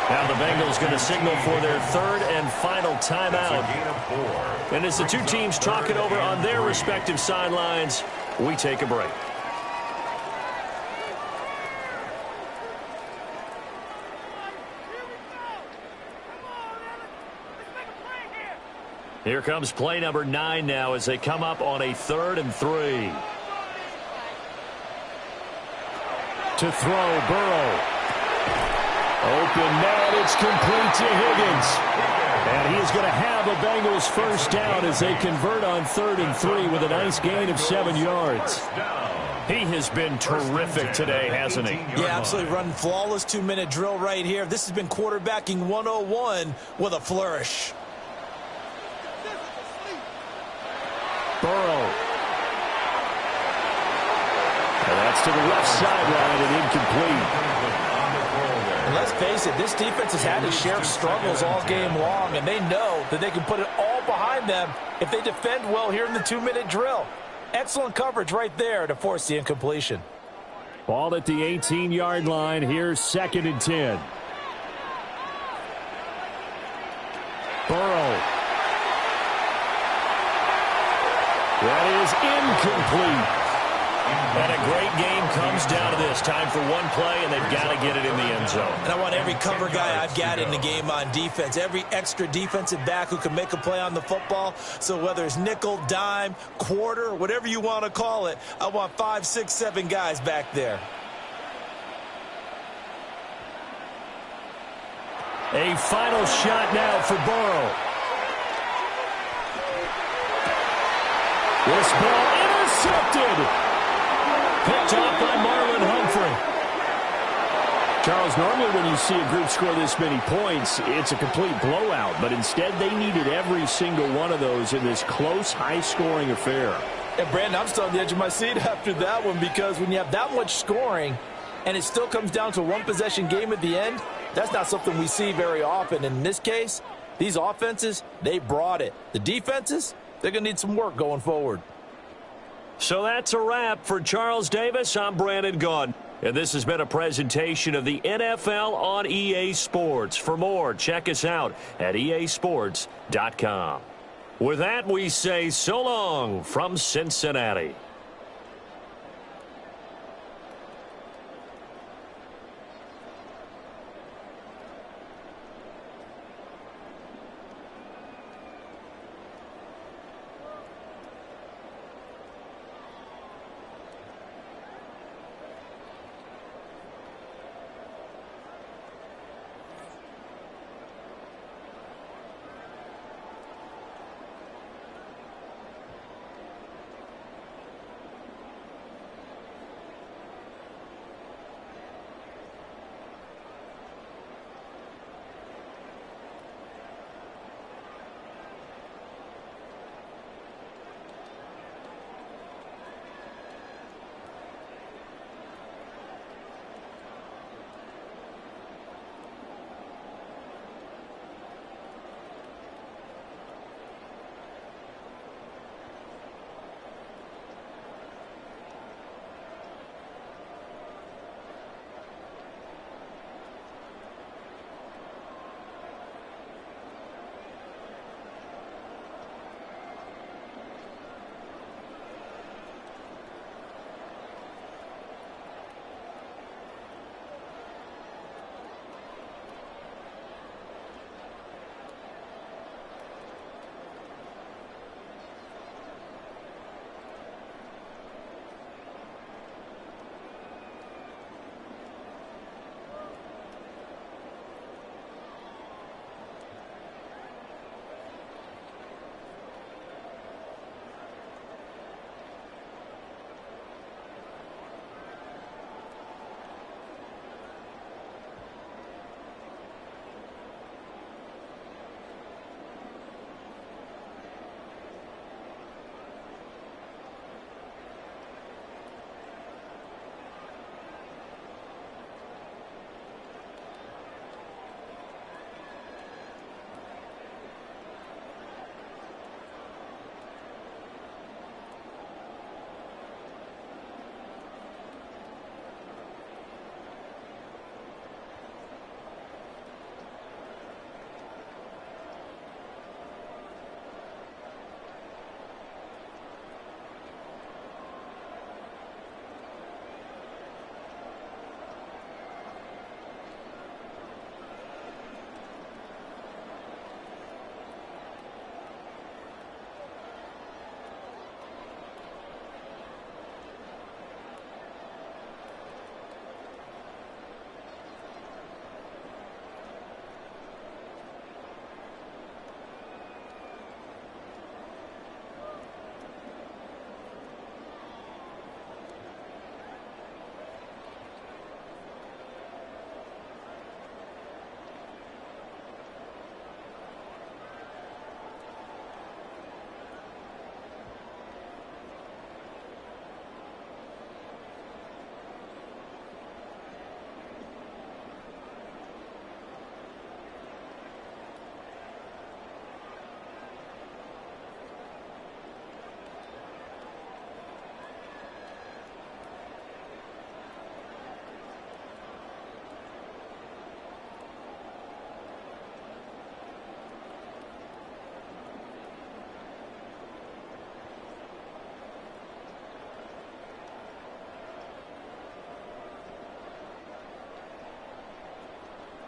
Now the Bengals going to signal for their third and final timeout. And as the two teams talk it over on their respective sidelines, we take a break. Here comes play number 9 now as they come up on a 3rd and 3. To throw, Burrow. Open man, it's complete to Higgins. And he is going to have a Bengals first down as they convert on 3rd and 3 with a nice gain of 7 yards. He has been terrific today, hasn't he? Yeah, absolutely running flawless 2-minute drill right here. This has been quarterbacking 101 with a flourish. Burrow. And that's to the left sideline and incomplete. And let's face it, this defense has had its share of struggles all game long, and they know that they can put it all behind them if they defend well here in the 2-minute drill. Excellent coverage right there to force the incompletion. Ball at the 18-yard line. Here's 2nd and 10. Burrow. That is incomplete. And a great game comes down to this. Time for one play, and they've got to get it in the end zone. And I want every cover guy I've got in the game on defense, every extra defensive back who can make a play on the football. So whether it's nickel, dime, quarter, whatever you want to call it, I want 5, 6, 7 guys back there. A final shot now for Burrow. This ball intercepted. Picked off by Marlon Humphrey. Charles, normally when you see a group score this many points, it's a complete blowout. But instead, they needed every single one of those in this close, high-scoring affair. And, Brandon, I'm still on the edge of my seat after that one because when you have that much scoring and it still comes down to a one-possession game at the end, that's not something we see very often. And in this case, these offenses, they brought it. The defenses, they're going to need some work going forward. So that's a wrap for Charles Davis. I'm Brandon Gaudin. And this has been a presentation of the NFL on EA Sports. For more, check us out at easports.com. With that, we say so long from Cincinnati.